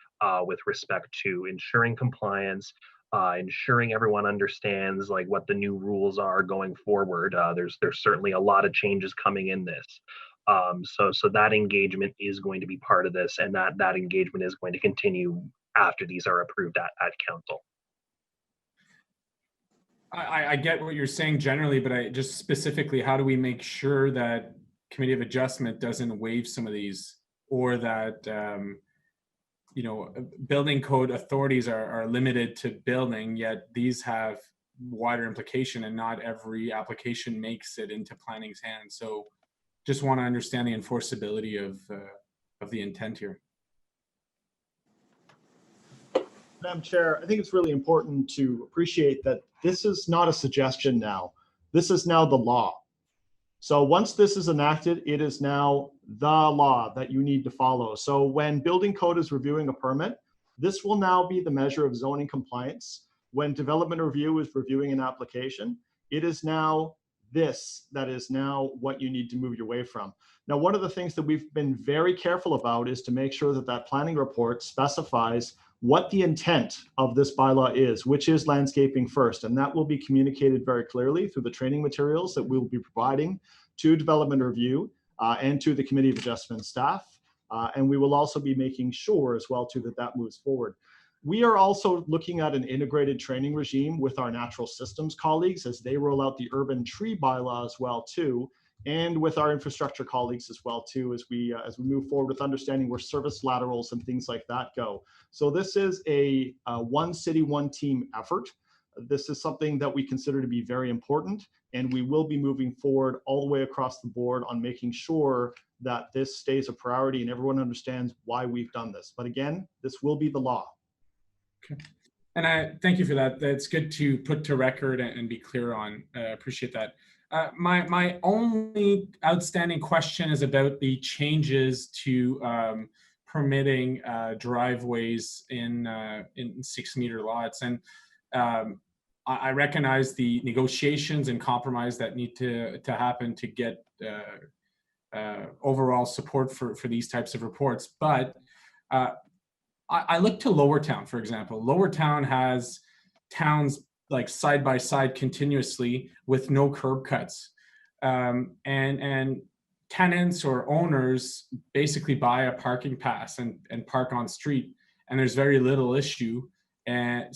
with respect to ensuring compliance, ensuring everyone understands like what the new rules are going forward. There's certainly a lot of changes coming in this. So that engagement is going to be part of this, and that engagement is going to continue after these are approved at council. I get what you're saying generally, but I just specifically, how do we make sure that committee of adjustment doesn't waive some of these, or that you know, building code authorities are limited to building, yet these have wider implication, and not every application makes it into planning's hands. So just want to understand the enforceability of the intent here. Madam Chair, I think it's really important to appreciate that this is not a suggestion now. This is now the law. So once this is enacted, it is now the law that you need to follow. So when building code is reviewing a permit, this will now be the measure of zoning compliance. When development review is reviewing an application, it is now this that is now what you need to move your way from. Now, one of the things that we've been very careful about is to make sure that that planning report specifies what the intent of this bylaw is, which is landscaping first. And that will be communicated very clearly through the training materials that we'll be providing to development review and to the committee of adjustment staff. And we will also be making sure as well too that moves forward. We are also looking at an integrated training regime with our natural systems colleagues as they roll out the urban tree bylaw as well too, and with our infrastructure colleagues as well too, as we move forward with understanding where service laterals and things like that go. So this is a one city, one team effort. This is something that we consider to be very important, and we will be moving forward all the way across the board on making sure that this stays a priority and everyone understands why we've done this. But again, this will be the law. Okay. And I thank you for that. That's good to put to record and be clear on. Appreciate that. My only outstanding question is about the changes to permitting driveways in 6-meter lots. And I recognize the negotiations and compromise that need to happen to get overall support for these types of reports. But I look to Lower Town, for example. Lower Town has towns like side by side continuously with no curb cuts. And tenants or owners basically buy a parking pass and park on street, and there's very little issue. And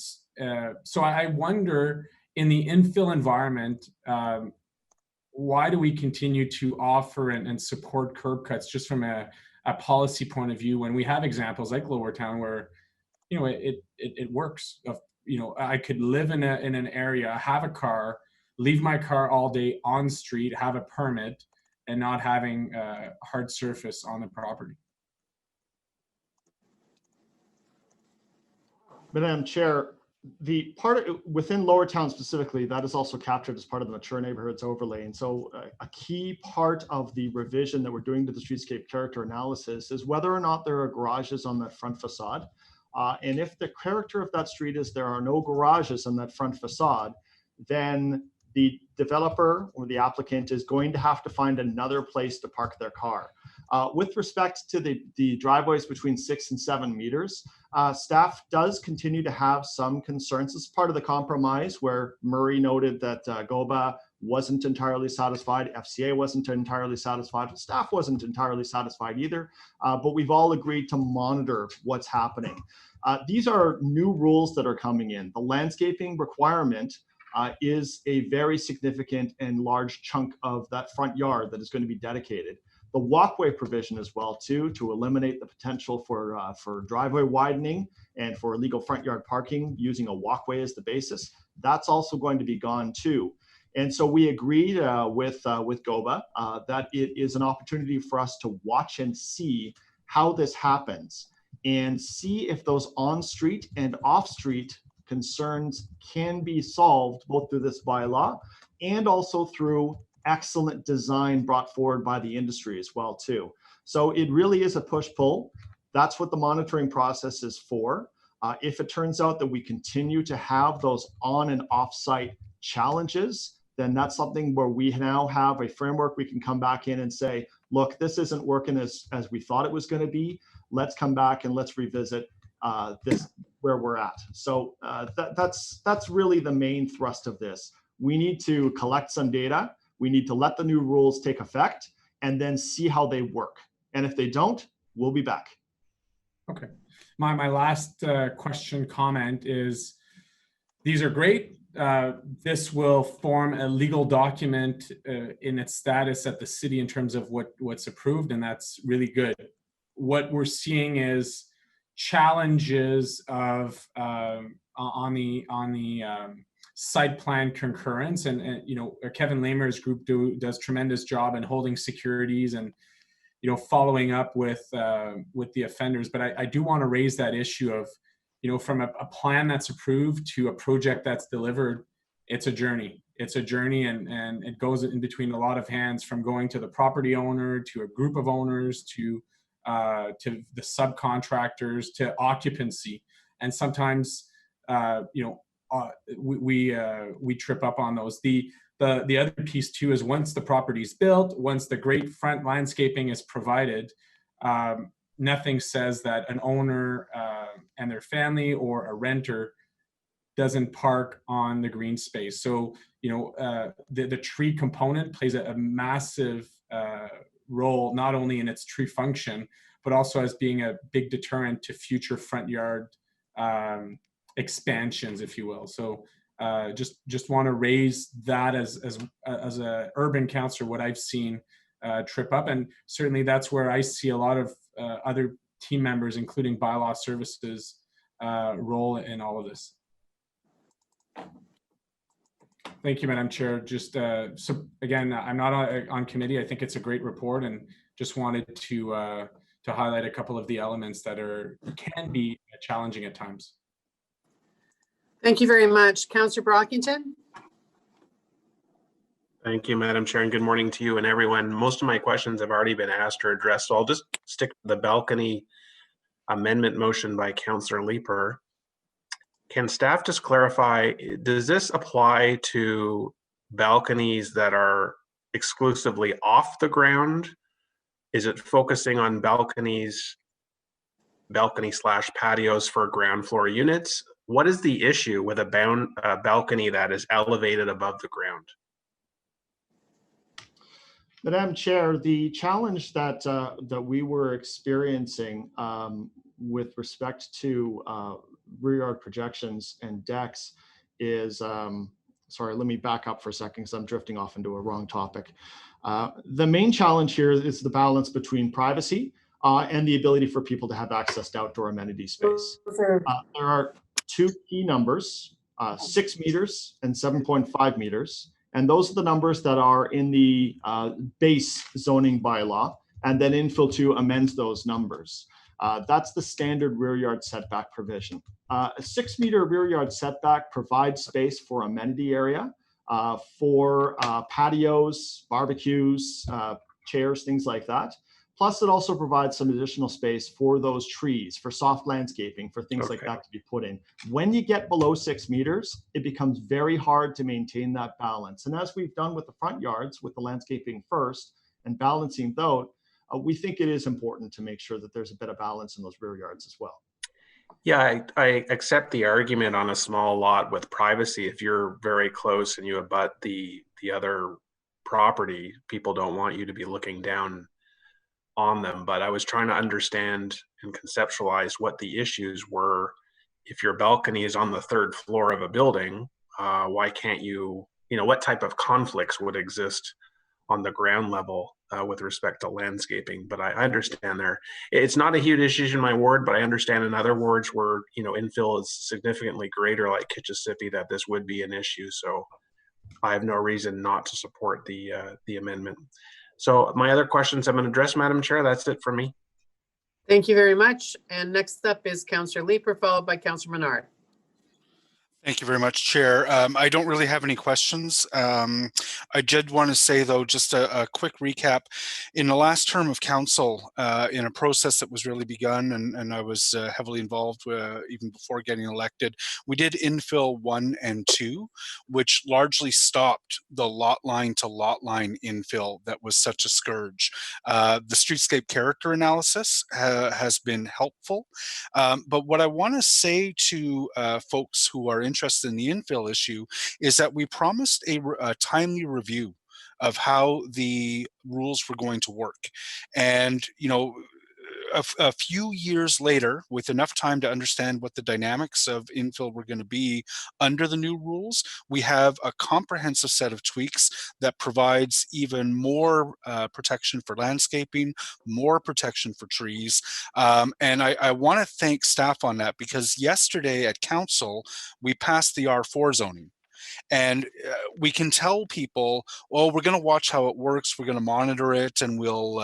so I wonder, in the infill environment, why do we continue to offer and support curb cuts just from a policy point of view when we have examples like Lower Town where, you know, it works? You know, I could live in an area, have a car, leave my car all day on street, have a permit, and not having hard surface on the property. Madam Chair, the part within Lower Town specifically, that is also captured as part of the mature neighborhoods overlay. And so a key part of the revision that we're doing to the streetscape character analysis is whether or not there are garages on that front facade. And if the character of that street is there are no garages on that front facade, then the developer or the applicant is going to have to find another place to park their car. With respect to the driveways between 6 and 7 meters, staff does continue to have some concerns. This is part of the compromise where Murray noted that GOBA wasn't entirely satisfied, FCA wasn't entirely satisfied, staff wasn't entirely satisfied either, but we've all agreed to monitor what's happening. These are new rules that are coming in. The landscaping requirement is a very significant and large chunk of that front yard that is going to be dedicated. The walkway provision as well too, to eliminate the potential for driveway widening and for illegal front yard parking using a walkway as the basis, that's also going to be gone too. And so we agreed with GOBA that it is an opportunity for us to watch and see how this happens and see if those on-street and off-street concerns can be solved both through this bylaw and also through excellent design brought forward by the industry as well too. So it really is a push-pull. That's what the monitoring process is for. If it turns out that we continue to have those on and off-site challenges, then that's something where we now have a framework we can come back in and say, look, this isn't working as we thought it was going to be. Let's come back and let's revisit this where we're at. So that's really the main thrust of this. We need to collect some data. We need to let the new rules take effect and then see how they work. And if they don't, we'll be back. Okay. My last question comment is, these are great. This will form a legal document in its status at the city in terms of what's approved, and that's really good. What we're seeing is challenges of on the site plan concurrence, and you know, Kevin Lamer's group does tremendous job in holding securities and, you know, following up with the offenders. But I do want to raise that issue of, you know, from a plan that's approved to a project that's delivered, it's a journey. It's a journey, and it goes in between a lot of hands, from going to the property owner, to a group of owners, to the subcontractors, to occupancy. And sometimes, you know, we trip up on those. The other piece too is, once the property's built, once the great front landscaping is provided, nothing says that an owner and their family or a renter doesn't park on the green space. So, you know, the tree component plays a massive role, not only in its tree function, but also as being a big deterrent to future front yard expansions, if you will. So just want to raise that as a urban councillor, what I've seen trip up. And certainly that's where I see a lot of other team members, including bylaw services, role in all of this. Thank you, Madam Chair. Just so again, I'm not on committee. I think it's a great report, and just wanted to highlight a couple of the elements that can be challenging at times. Thank you very much. Councillor Brockington. Thank you, Madam Chair, and good morning to you and everyone. Most of my questions have already been asked or addressed, so I'll just stick to the balcony amendment motion by Councillor Leeper. Can staff just clarify, does this apply to balconies that are exclusively off the ground? Is it focusing on balcony/patios for ground floor units? What is the issue with a balcony that is elevated above the ground? Madam Chair, the challenge that we were experiencing with respect to rear yard projections and decks is, sorry, let me back up for a second because I'm drifting off into a wrong topic. The main challenge here is the balance between privacy and the ability for people to have access to outdoor amenity space. There are two key numbers, 6 meters and 7.5 meters. And those are the numbers that are in the base zoning bylaw, and then infill 2 amends those numbers. That's the standard rear yard setback provision. A 6 meter rear yard setback provides space for amenity area, for patios, barbecues, chairs, things like that. Plus, it also provides some additional space for those trees, for soft landscaping, for things like that to be put in. When you get below 6 meters, it becomes very hard to maintain that balance. And as we've done with the front yards, with the landscaping first and balancing those, we think it is important to make sure that there's a bit of balance in those rear yards as well. Yeah, I accept the argument on a small lot with privacy. If you're very close and you abut the other property, people don't want you to be looking down on them. But I was trying to understand and conceptualize what the issues were. If your balcony is on the 3rd floor of a building, why can't you, what type of conflicts would exist on the ground level with respect to landscaping? But I understand there, it's not a huge issue in my ward, but I understand in other wards where, infill is significantly greater, like Kitchissippi, that this would be an issue. So I have no reason not to support the amendment. So my other questions I'm going to address, Madam Chair. That's it for me. Thank you very much. And next up is Councillor Leeper, followed by Councillor Menard. Thank you very much, Chair. I don't really have any questions. I did want to say, though, just a quick recap. In the last term of council, in a process that was really begun, and I was heavily involved even before getting elected, we did infill 1 and 2, which largely stopped the lot line to lot line infill that was such a scourge. The streetscape character analysis has been helpful. But what I want to say to folks who are interested in the infill issue is that we promised a timely review of how the rules were going to work. And, a few years later, with enough time to understand what the dynamics of infill were going to be under the new rules, we have a comprehensive set of tweaks that provides even more protection for landscaping, more protection for trees. And I want to thank staff on that, because yesterday at council, we passed the R4 zoning. And we can tell people, well, we're going to watch how it works, we're going to monitor it, and we'll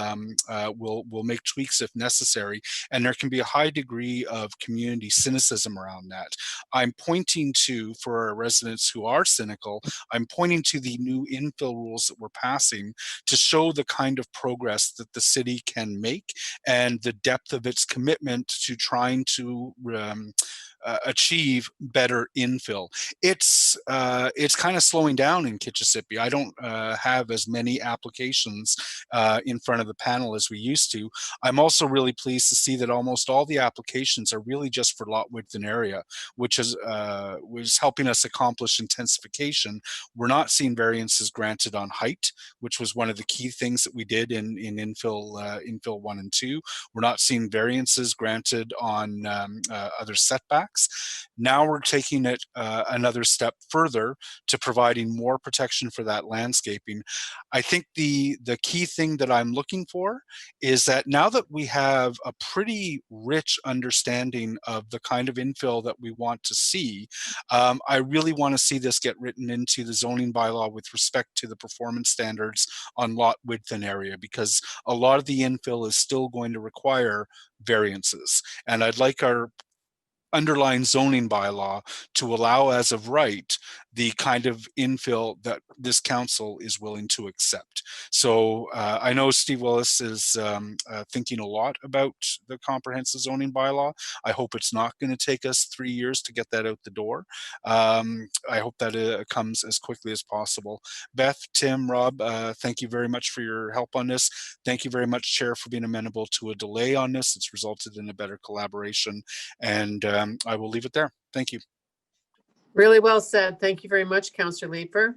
make tweaks if necessary. And there can be a high degree of community cynicism around that. I'm pointing to, for our residents who are cynical, I'm pointing to the new infill rules that we're passing to show the kind of progress that the city can make and the depth of its commitment to trying to achieve better infill. It's kind of slowing down in Kitchissippi. I don't have as many applications in front of the panel as we used to. I'm also really pleased to see that almost all the applications are really just for lot width and area, which is was helping us accomplish intensification. We're not seeing variances granted on height, which was one of the key things that we did in infill 1 and 2. We're not seeing variances granted on other setbacks. Now we're taking it another step further to providing more protection for that landscaping. I think the key thing that I'm looking for is that now that we have a pretty rich understanding of the kind of infill that we want to see, I really want to see this get written into the zoning bylaw with respect to the performance standards on lot width and area, because a lot of the infill is still going to require variances. And I'd like our underlying zoning bylaw to allow, as of right, the kind of infill that this council is willing to accept. So I know Steve Willis is thinking a lot about the comprehensive zoning bylaw. I hope it's not going to take us 3 years to get that out the door. I hope that it comes as quickly as possible. Beth, Tim, Rob, thank you very much for your help on this. Thank you very much, Chair, for being amenable to a delay on this. It's resulted in a better collaboration, and I will leave it there. Thank you. Really well said. Thank you very much, Councillor Leeper.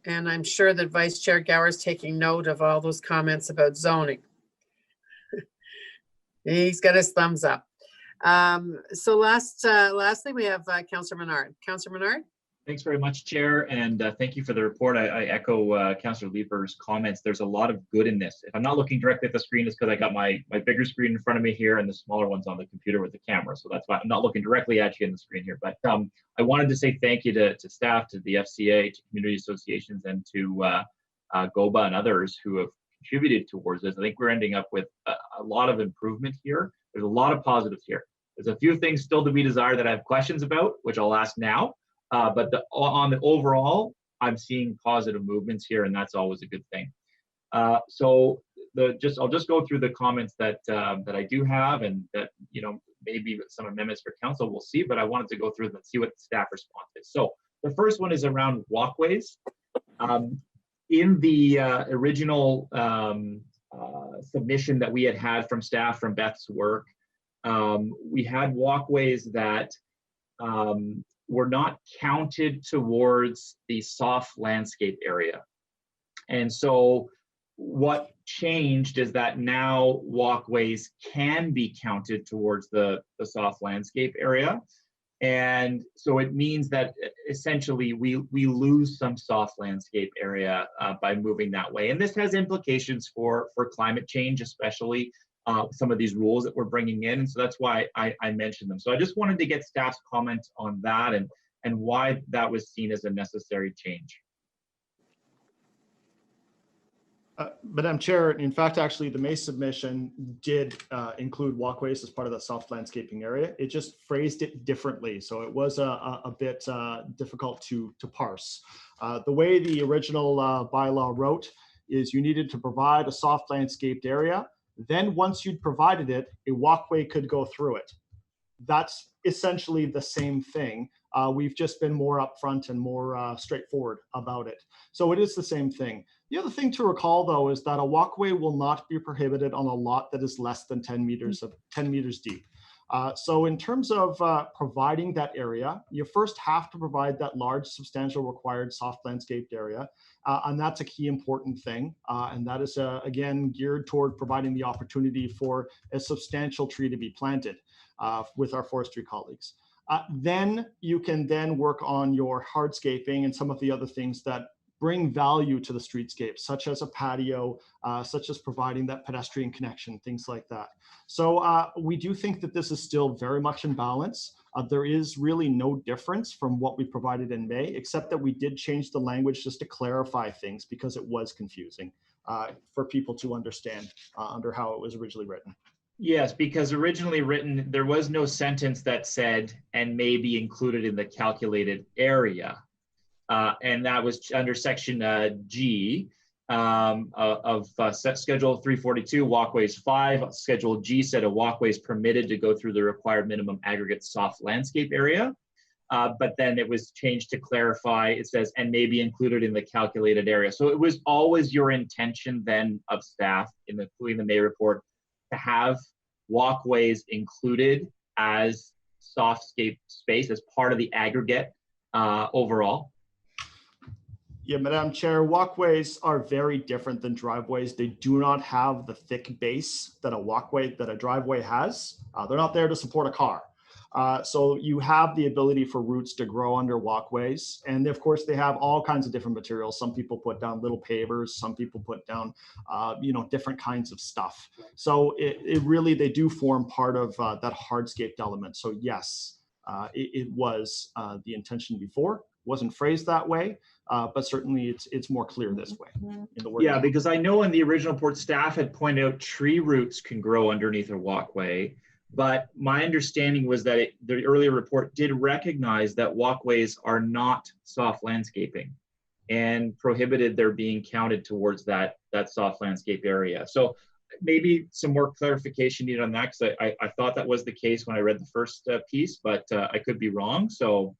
And I'm sure that Vice Chair Gower is taking note of all those comments about zoning. He's got his thumbs up. So lastly, we have Councillor Menard. Councillor Menard? Thanks very much, Chair, and thank you for the report. I echo Councillor Leeper's comments. There's a lot of good in this. If I'm not looking directly at the screen, it's because I got my bigger screen in front of me here and the smaller one's on the computer with the camera. So that's why I'm not looking directly at you in the screen here. But I wanted to say thank you to staff, to the FCA, to community associations, and to GOBA and others who have contributed towards this. I think we're ending up with a lot of improvement here. There's a lot of positives here. There's a few things still to be desired that I have questions about, which I'll ask now. But on the overall, I'm seeing positive movements here, and that's always a good thing. So I'll just go through the comments that that I do have, and that maybe some amendments for council we'll see, but I wanted to go through them and see what the staff response is. So the first one is around walkways. In the original submission that we had from staff from Beth's work, we had walkways that were not counted towards the soft landscape area. And so what changed is that now walkways can be counted towards the soft landscape area. And so it means that essentially we lose some soft landscape area by moving that way. And this has implications for climate change, especially some of these rules that we're bringing in. And so that's why I mentioned them. So I just wanted to get staff's comment on that and why that was seen as a necessary change. Madam Chair, in fact, actually, the May submission did include walkways as part of the soft landscaping area. It just phrased it differently, so it was a bit difficult to parse. The way the original bylaw wrote is you needed to provide a soft landscaped area. Then once you'd provided it, a walkway could go through it. That's essentially the same thing. We've just been more upfront and more straightforward about it. So it is the same thing. The other thing to recall, though, is that a walkway will not be prohibited on a lot that is less than 10 meters deep. So in terms of providing that area, you first have to provide that large, substantial required soft landscaped area. And that's a key important thing. And that is, again, geared toward providing the opportunity for a substantial tree to be planted with our forestry colleagues. Then you can then work on your hardscaping and some of the other things that bring value to the streetscape, such as a patio, such as providing that pedestrian connection, things like that. So we do think that this is still very much in balance. There is really no difference from what we provided in May, except that we did change the language just to clarify things because it was confusing for people to understand under how it was originally written. Yes, because originally written, there was no sentence that said, and may be included in the calculated area. And that was under section G of Schedule 342, walkways 5. Schedule G said a walkway is permitted to go through the required minimum aggregate soft landscape area. But then it was changed to clarify, it says, and may be included in the calculated area. So it was always your intention then of staff, including the May report, to have walkways included as softscape space as part of the aggregate overall. Yeah, Madam Chair, walkways are very different than driveways. They do not have the thick base that a driveway has. They're not there to support a car. So you have the ability for roots to grow under walkways. And of course, they have all kinds of different materials. Some people put down little pavers, some people put down, different kinds of stuff. So it really, they do form part of that hardscaped element. So yes, it was the intention before. Wasn't phrased that way, but certainly it's more clear this way in the word. Yeah, because I know in the original report, staff had pointed out tree roots can grow underneath a walkway, but my understanding was that the earlier report did recognize that walkways are not soft landscaping and prohibited their being counted towards that soft landscape area. So maybe some more clarification needed on that, because I thought that was the case when I read the first piece, but I could be wrong. So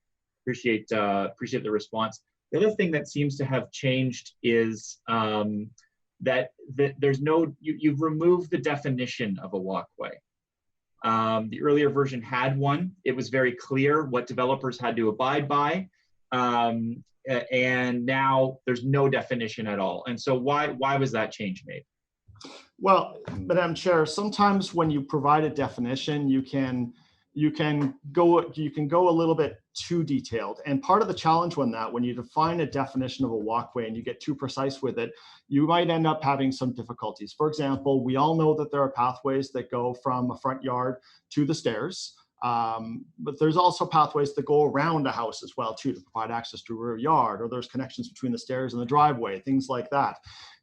appreciate the response. The other thing that seems to have changed is that there's you've removed the definition of a walkway. The earlier version had one. It was very clear what developers had to abide by. And now there's no definition at all. And so why was that change made? Well, Madam Chair, sometimes when you provide a definition, you can go a little bit too detailed. And part of the challenge when you define a definition of a walkway and you get too precise with it, you might end up having some difficulties. For example, we all know that there are pathways that go from a front yard to the stairs. But there's also pathways that go around a house as well too, to provide access to a rear yard, or there's connections between the stairs and the driveway, things like that.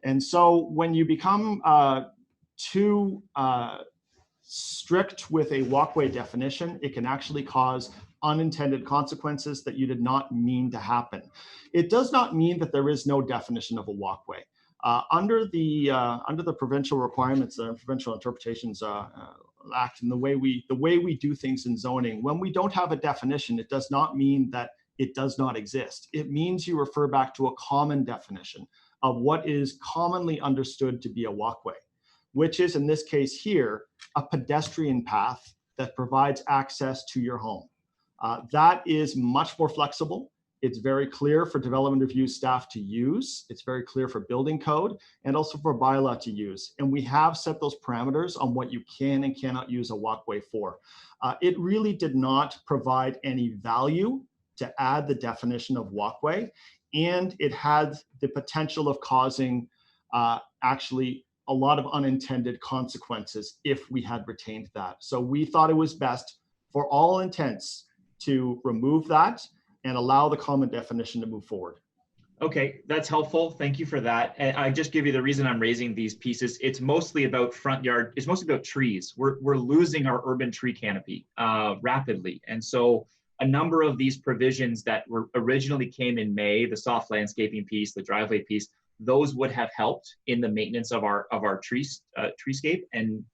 And so when you become too strict with a walkway definition, it can actually cause unintended consequences that you did not mean to happen. It does not mean that there is no definition of a walkway. Under the provincial requirements, the Provincial Interpretations Act, and the way we do things in zoning, when we don't have a definition, it does not mean that it does not exist. It means you refer back to a common definition of what is commonly understood to be a walkway, which is, in this case here, a pedestrian path that provides access to your home. That is much more flexible. It's very clear for development review staff to use. It's very clear for building code and also for bylaw to use. And we have set those parameters on what you can and cannot use a walkway for. It really did not provide any value to add the definition of walkway. And it had the potential of causing actually a lot of unintended consequences if we had retained that. So we thought it was best for all intents to remove that and allow the common definition to move forward. Okay, that's helpful. Thank you for that. And I just give you the reason I'm raising these pieces. It's mostly about front yard. It's mostly about trees. We're losing our urban tree canopy rapidly. And so a number of these provisions that were originally came in May, the soft landscaping piece, the driveway piece, those would have helped in the maintenance of our treescape. And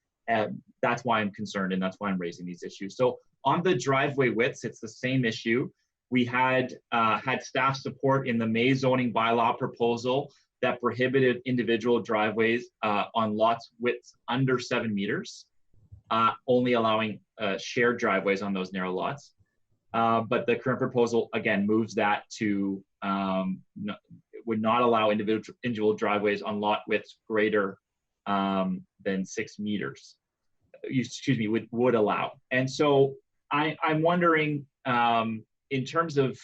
that's why I'm concerned, and that's why I'm raising these issues. So on the driveway widths, it's the same issue. We had staff support in the May zoning bylaw proposal that prohibited individual driveways on lots widths under 7 meters, only allowing shared driveways on those narrow lots. But the current proposal, again, moves that to, would not allow individual driveways on lot widths greater than 6 meters. Excuse me, would allow. And so I'm wondering, in terms of,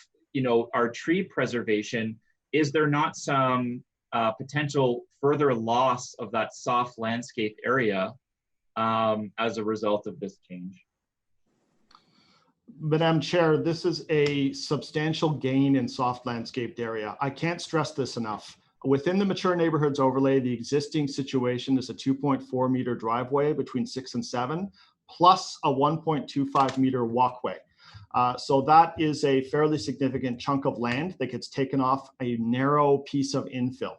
our tree preservation, is there not some potential further loss of that soft landscape area as a result of this change? Madam Chair, this is a substantial gain in soft landscaped area. I can't stress this enough. Within the mature neighborhoods overlay, the existing situation is a 2.4 meter driveway between 6 and 7, plus a 1.25 meter walkway. So that is a fairly significant chunk of land that gets taken off a narrow piece of infill.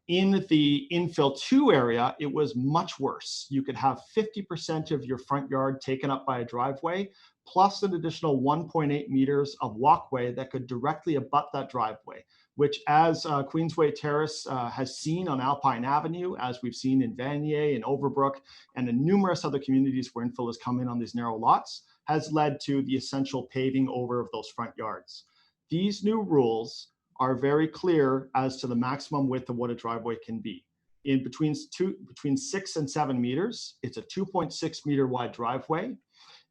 In the infill 2 area, it was much worse. You could have 50% of your front yard taken up by a driveway, plus an additional 1.8 meters of walkway that could directly abut that driveway, which, as Queensway Terrace has seen on Alpine Avenue, as we've seen in Vanier and Overbrook, and in numerous other communities where infill has come in on these narrow lots, has led to the essential paving over of those front yards. These new rules are very clear as to the maximum width of what a driveway can be. In between 6 and 7 meters, it's a 2.6 meter wide driveway.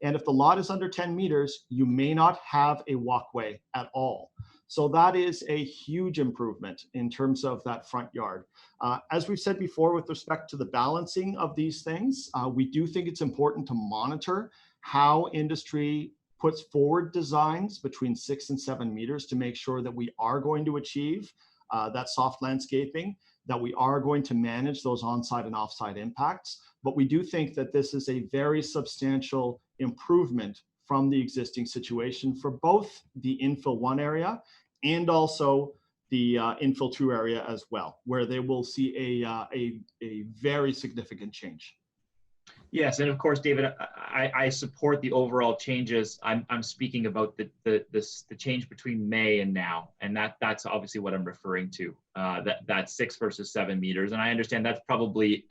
And if the lot is under 10 meters, you may not have a walkway at all. So that is a huge improvement in terms of that front yard. As we've said before, with respect to the balancing of these things, we do think it's important to monitor how industry puts forward designs between 6 and 7 meters to make sure that we are going to achieve that soft landscaping, that we are going to manage those on-site and off-site impacts. But we do think that this is a very substantial improvement from the existing situation for both the infill 1 area and also the infill 2 area as well, where they will see a very significant change. Yes, and of course, David, I support the overall changes. I'm speaking about the change between May and now, and that's obviously what I'm referring to. That 6 versus 7 meters, and I understand that's probably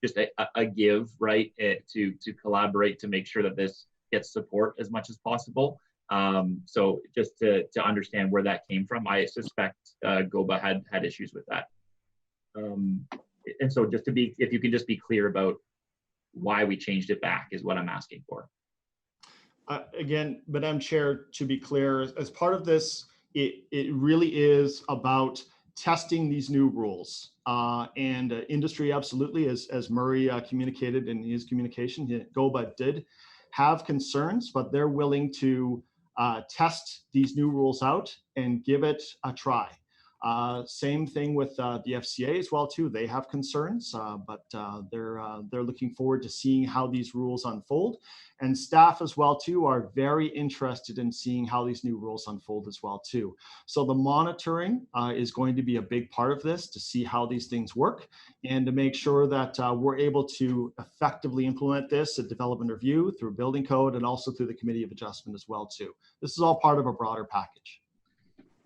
just a give, right? To collaborate to make sure that this gets support as much as possible. So just to understand where that came from, I suspect GOBA had issues with that. And so just if you can just be clear about why we changed it back is what I'm asking for. Again, Madam Chair, to be clear, as part of this, it really is about testing these new rules. And industry absolutely, as Murray communicated in his communication, GOBA did have concerns, but they're willing to test these new rules out and give it a try. Same thing with the FCA as well too. They have concerns, but they're looking forward to seeing how these rules unfold. And staff as well too are very interested in seeing how these new rules unfold as well too. So the monitoring is going to be a big part of this, to see how these things work and to make sure that we're able to effectively implement this at development review through building code and also through the Committee of Adjustment as well too. This is all part of a broader package.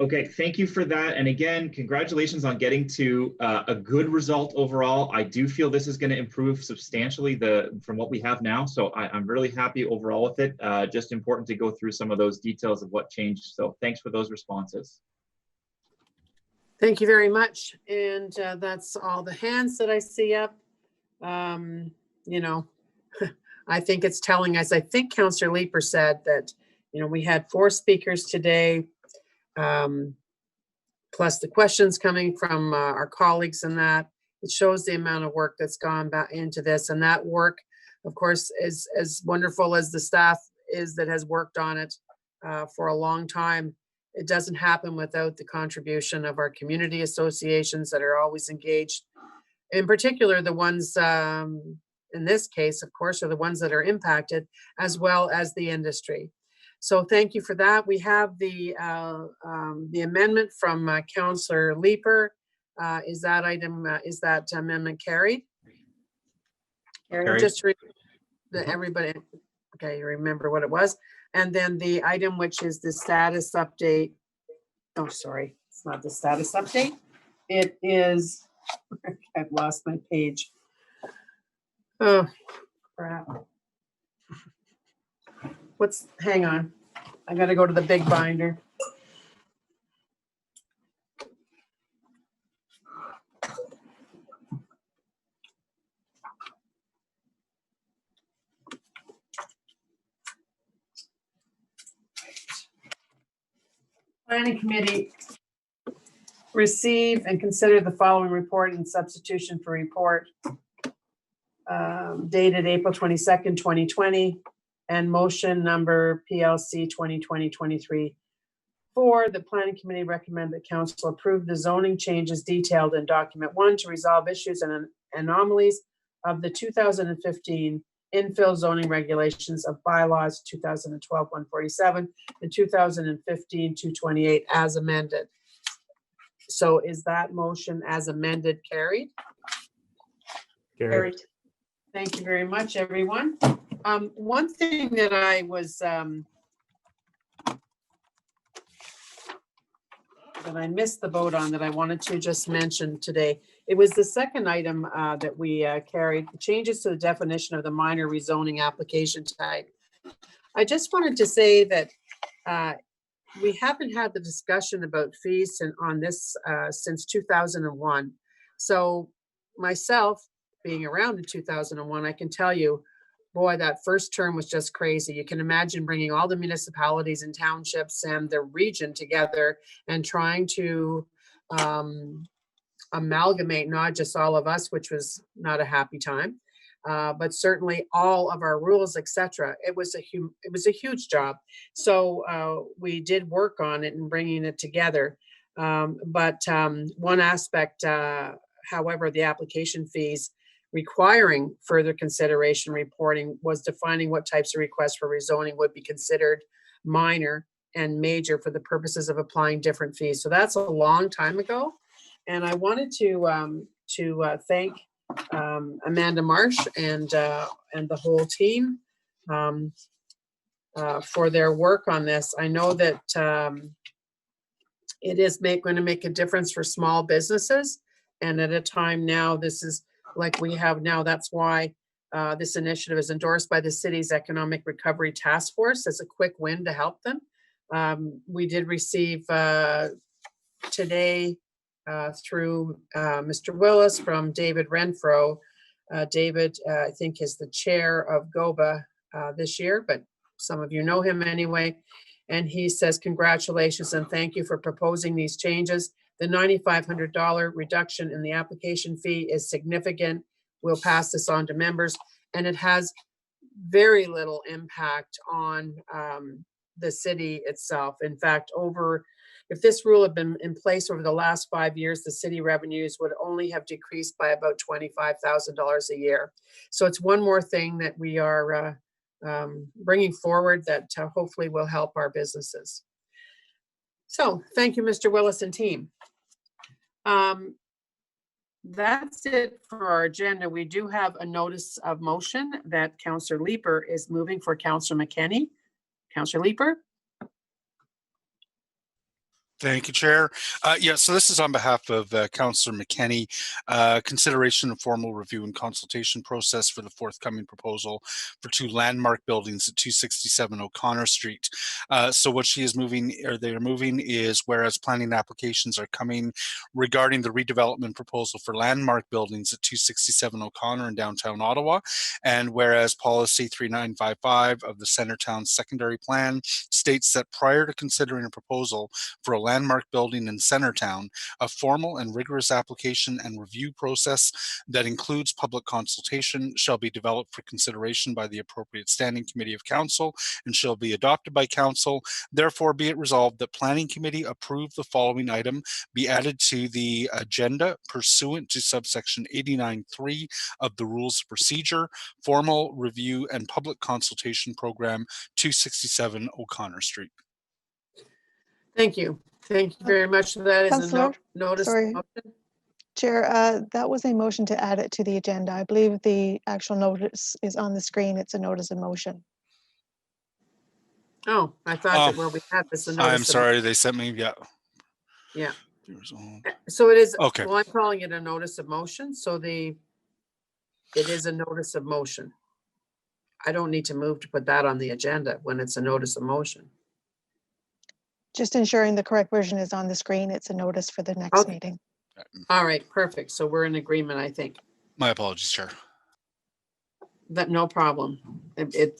Okay, thank you for that. And again, congratulations on getting to a good result overall. I do feel this is going to improve substantially from what we have now. So I'm really happy overall with it. Just important to go through some of those details of what changed. So thanks for those responses. Thank you very much. And that's all the hands that I see up. You know, I think it's telling, as I think Councillor Leeper said, that, you know, we had 4 speakers today. Plus the questions coming from our colleagues, and that it shows the amount of work that's gone back into this. And that work, of course, is as wonderful as the staff is that has worked on it for a long time. It doesn't happen without the contribution of our community associations that are always engaged. In particular, the ones in this case, of course, are the ones that are impacted, as well as the industry. So thank you for that. We have the amendment from Councillor Leeper. Is that amendment carried? Carried. Just to that everybody, okay, you remember what it was. And then the item, which is the status update. Oh, sorry, it's not the status update. It is, I've lost my page. Oh, crap. Hang on. I got to go to the big binder. Planning Committee receive and consider the following report in substitution for report dated April 22nd, 2020. And motion number PLC 2020-23. 4, the Planning Committee recommend that Council approve the zoning changes detailed in document 1 to resolve issues and anomalies of the 2015 infill zoning regulations of bylaws 2012-147 and 2015-228 as amended. So is that motion as amended carried? Carried. Thank you very much, everyone. One thing that I was that I missed the vote on that I wanted to just mention today. It was the second item that we carried, changes to the definition of the minor rezoning application type. I just wanted to say that we haven't had the discussion about fees on this since 2001. So myself, being around in 2001, I can tell you, boy, that first term was just crazy. You can imagine bringing all the municipalities and townships and the region together and trying to amalgamate not just all of us, which was not a happy time, but certainly all of our rules, etc. It was a huge job. So we did work on it and bringing it together. But one aspect, however, the application fees requiring further consideration reporting was defining what types of requests for rezoning would be considered minor and major for the purposes of applying different fees. So that's a long time ago. And I wanted to thank Amanda Marsh and the whole team for their work on this. I know that it is going to make a difference for small businesses. And at a time now, this is like we have now, that's why this initiative is endorsed by the city's Economic Recovery Task Force as a quick win to help them. We did receive today through Mr. Willis from David Renfro. David, I think, is the chair of GOBA this year, but some of you know him anyway. And he says, congratulations and thank you for proposing these changes. The $9,500 reduction in the application fee is significant. We'll pass this on to members, and it has very little impact on the city itself. In fact, over if this rule had been in place over the last 5 years, the city revenues would only have decreased by about $25,000 a year. So it's one more thing that we are bringing forward that hopefully will help our businesses. So thank you, Mr. Willis and team. That's it for our agenda. We do have a notice of motion that Councillor Leeper is moving for Councillor McKenney. Councillor Leeper. Thank you, Chair. Yeah, so this is on behalf of Councillor McKenney. Consideration of formal review and consultation process for the forthcoming proposal for 2 landmark buildings at 267 O'Connor Street. So what she is moving, or they are moving, is whereas planning applications are coming regarding the redevelopment proposal for landmark buildings at 267 O'Connor in downtown Ottawa, and whereas policy 3955 of the Centertown Secondary Plan states that prior to considering a proposal for a landmark building in Centertown, a formal and rigorous application and review process that includes public consultation shall be developed for consideration by the appropriate standing committee of council and shall be adopted by council. Therefore, be it resolved that planning committee approve the following item be added to the agenda pursuant to subsection 89.3 of the rules of procedure, formal review and public consultation program, 267 O'Connor Street. Thank you. Thank you very much. That is Councillor, a notice. sorry. Chair, that was a motion to add it to the agenda. I believe the actual notice is on the screen. It's a notice of motion. Oh, I thought that where we had this. I'm sorry, they sent me, yeah. Yeah. So it is, okay. Well, I'm calling it a notice of motion. So it is a notice of motion. I don't need to move to put that on the agenda when it's a notice of motion. Just ensuring the correct version is on the screen. It's a notice for the next meeting. All right, perfect. So we're in agreement, I think. My apologies, Chair. That no problem.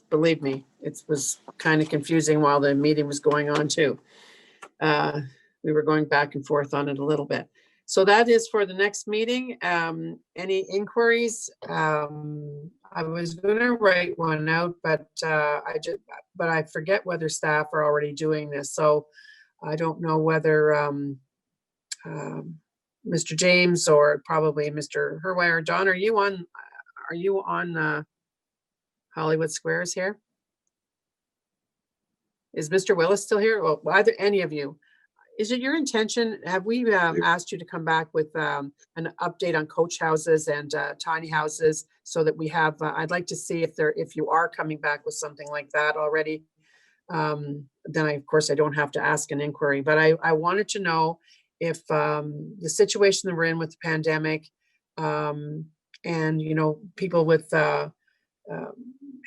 Believe me, it was kind of confusing while the meeting was going on too. We were going back and forth on it a little bit. So that is for the next meeting. Any inquiries? I was going to write one out, but I forget whether staff are already doing this. So I don't know whether Mr. James or probably Mr. Herwire. John, are you on Hollywood Squares here? Is Mr. Willis still here? Well, either any of you. Is it your intention, have we asked you to come back with an update on coach houses and tiny houses so that we have, I'd like to see if you are coming back with something like that already. Then of course, I don't have to ask an inquiry, but I wanted to know if the situation that we're in with the pandemic and, people with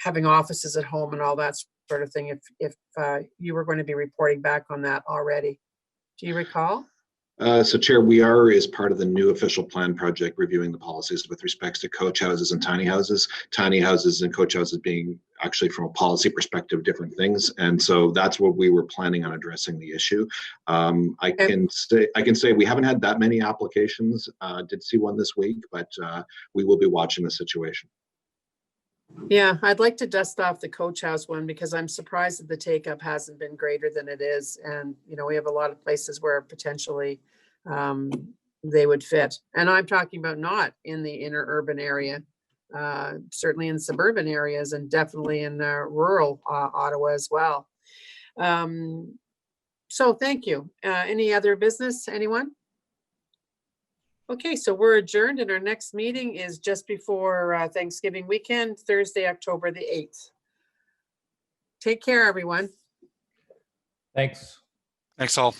having offices at home and all that sort of thing, if you were going to be reporting back on that already. Do you recall? So Chair, we are, as part of the new official plan project, reviewing the policies with respects to coach houses and tiny houses and coach houses being actually, from a policy perspective, different things. And so that's what we were planning on addressing the issue. I can say we haven't had that many applications. Did see one this week, but we will be watching the situation. Yeah, I'd like to dust off the coach house one because I'm surprised that the take-up hasn't been greater than it is. And, we have a lot of places where potentially they would fit. And I'm talking about not in the inner urban area, certainly in suburban areas and definitely in rural Ottawa as well. So thank you. Any other business, anyone? Okay, so we're adjourned and our next meeting is just before Thanksgiving weekend, Thursday, October the 8th. Take care, everyone. Thanks. Thanks all.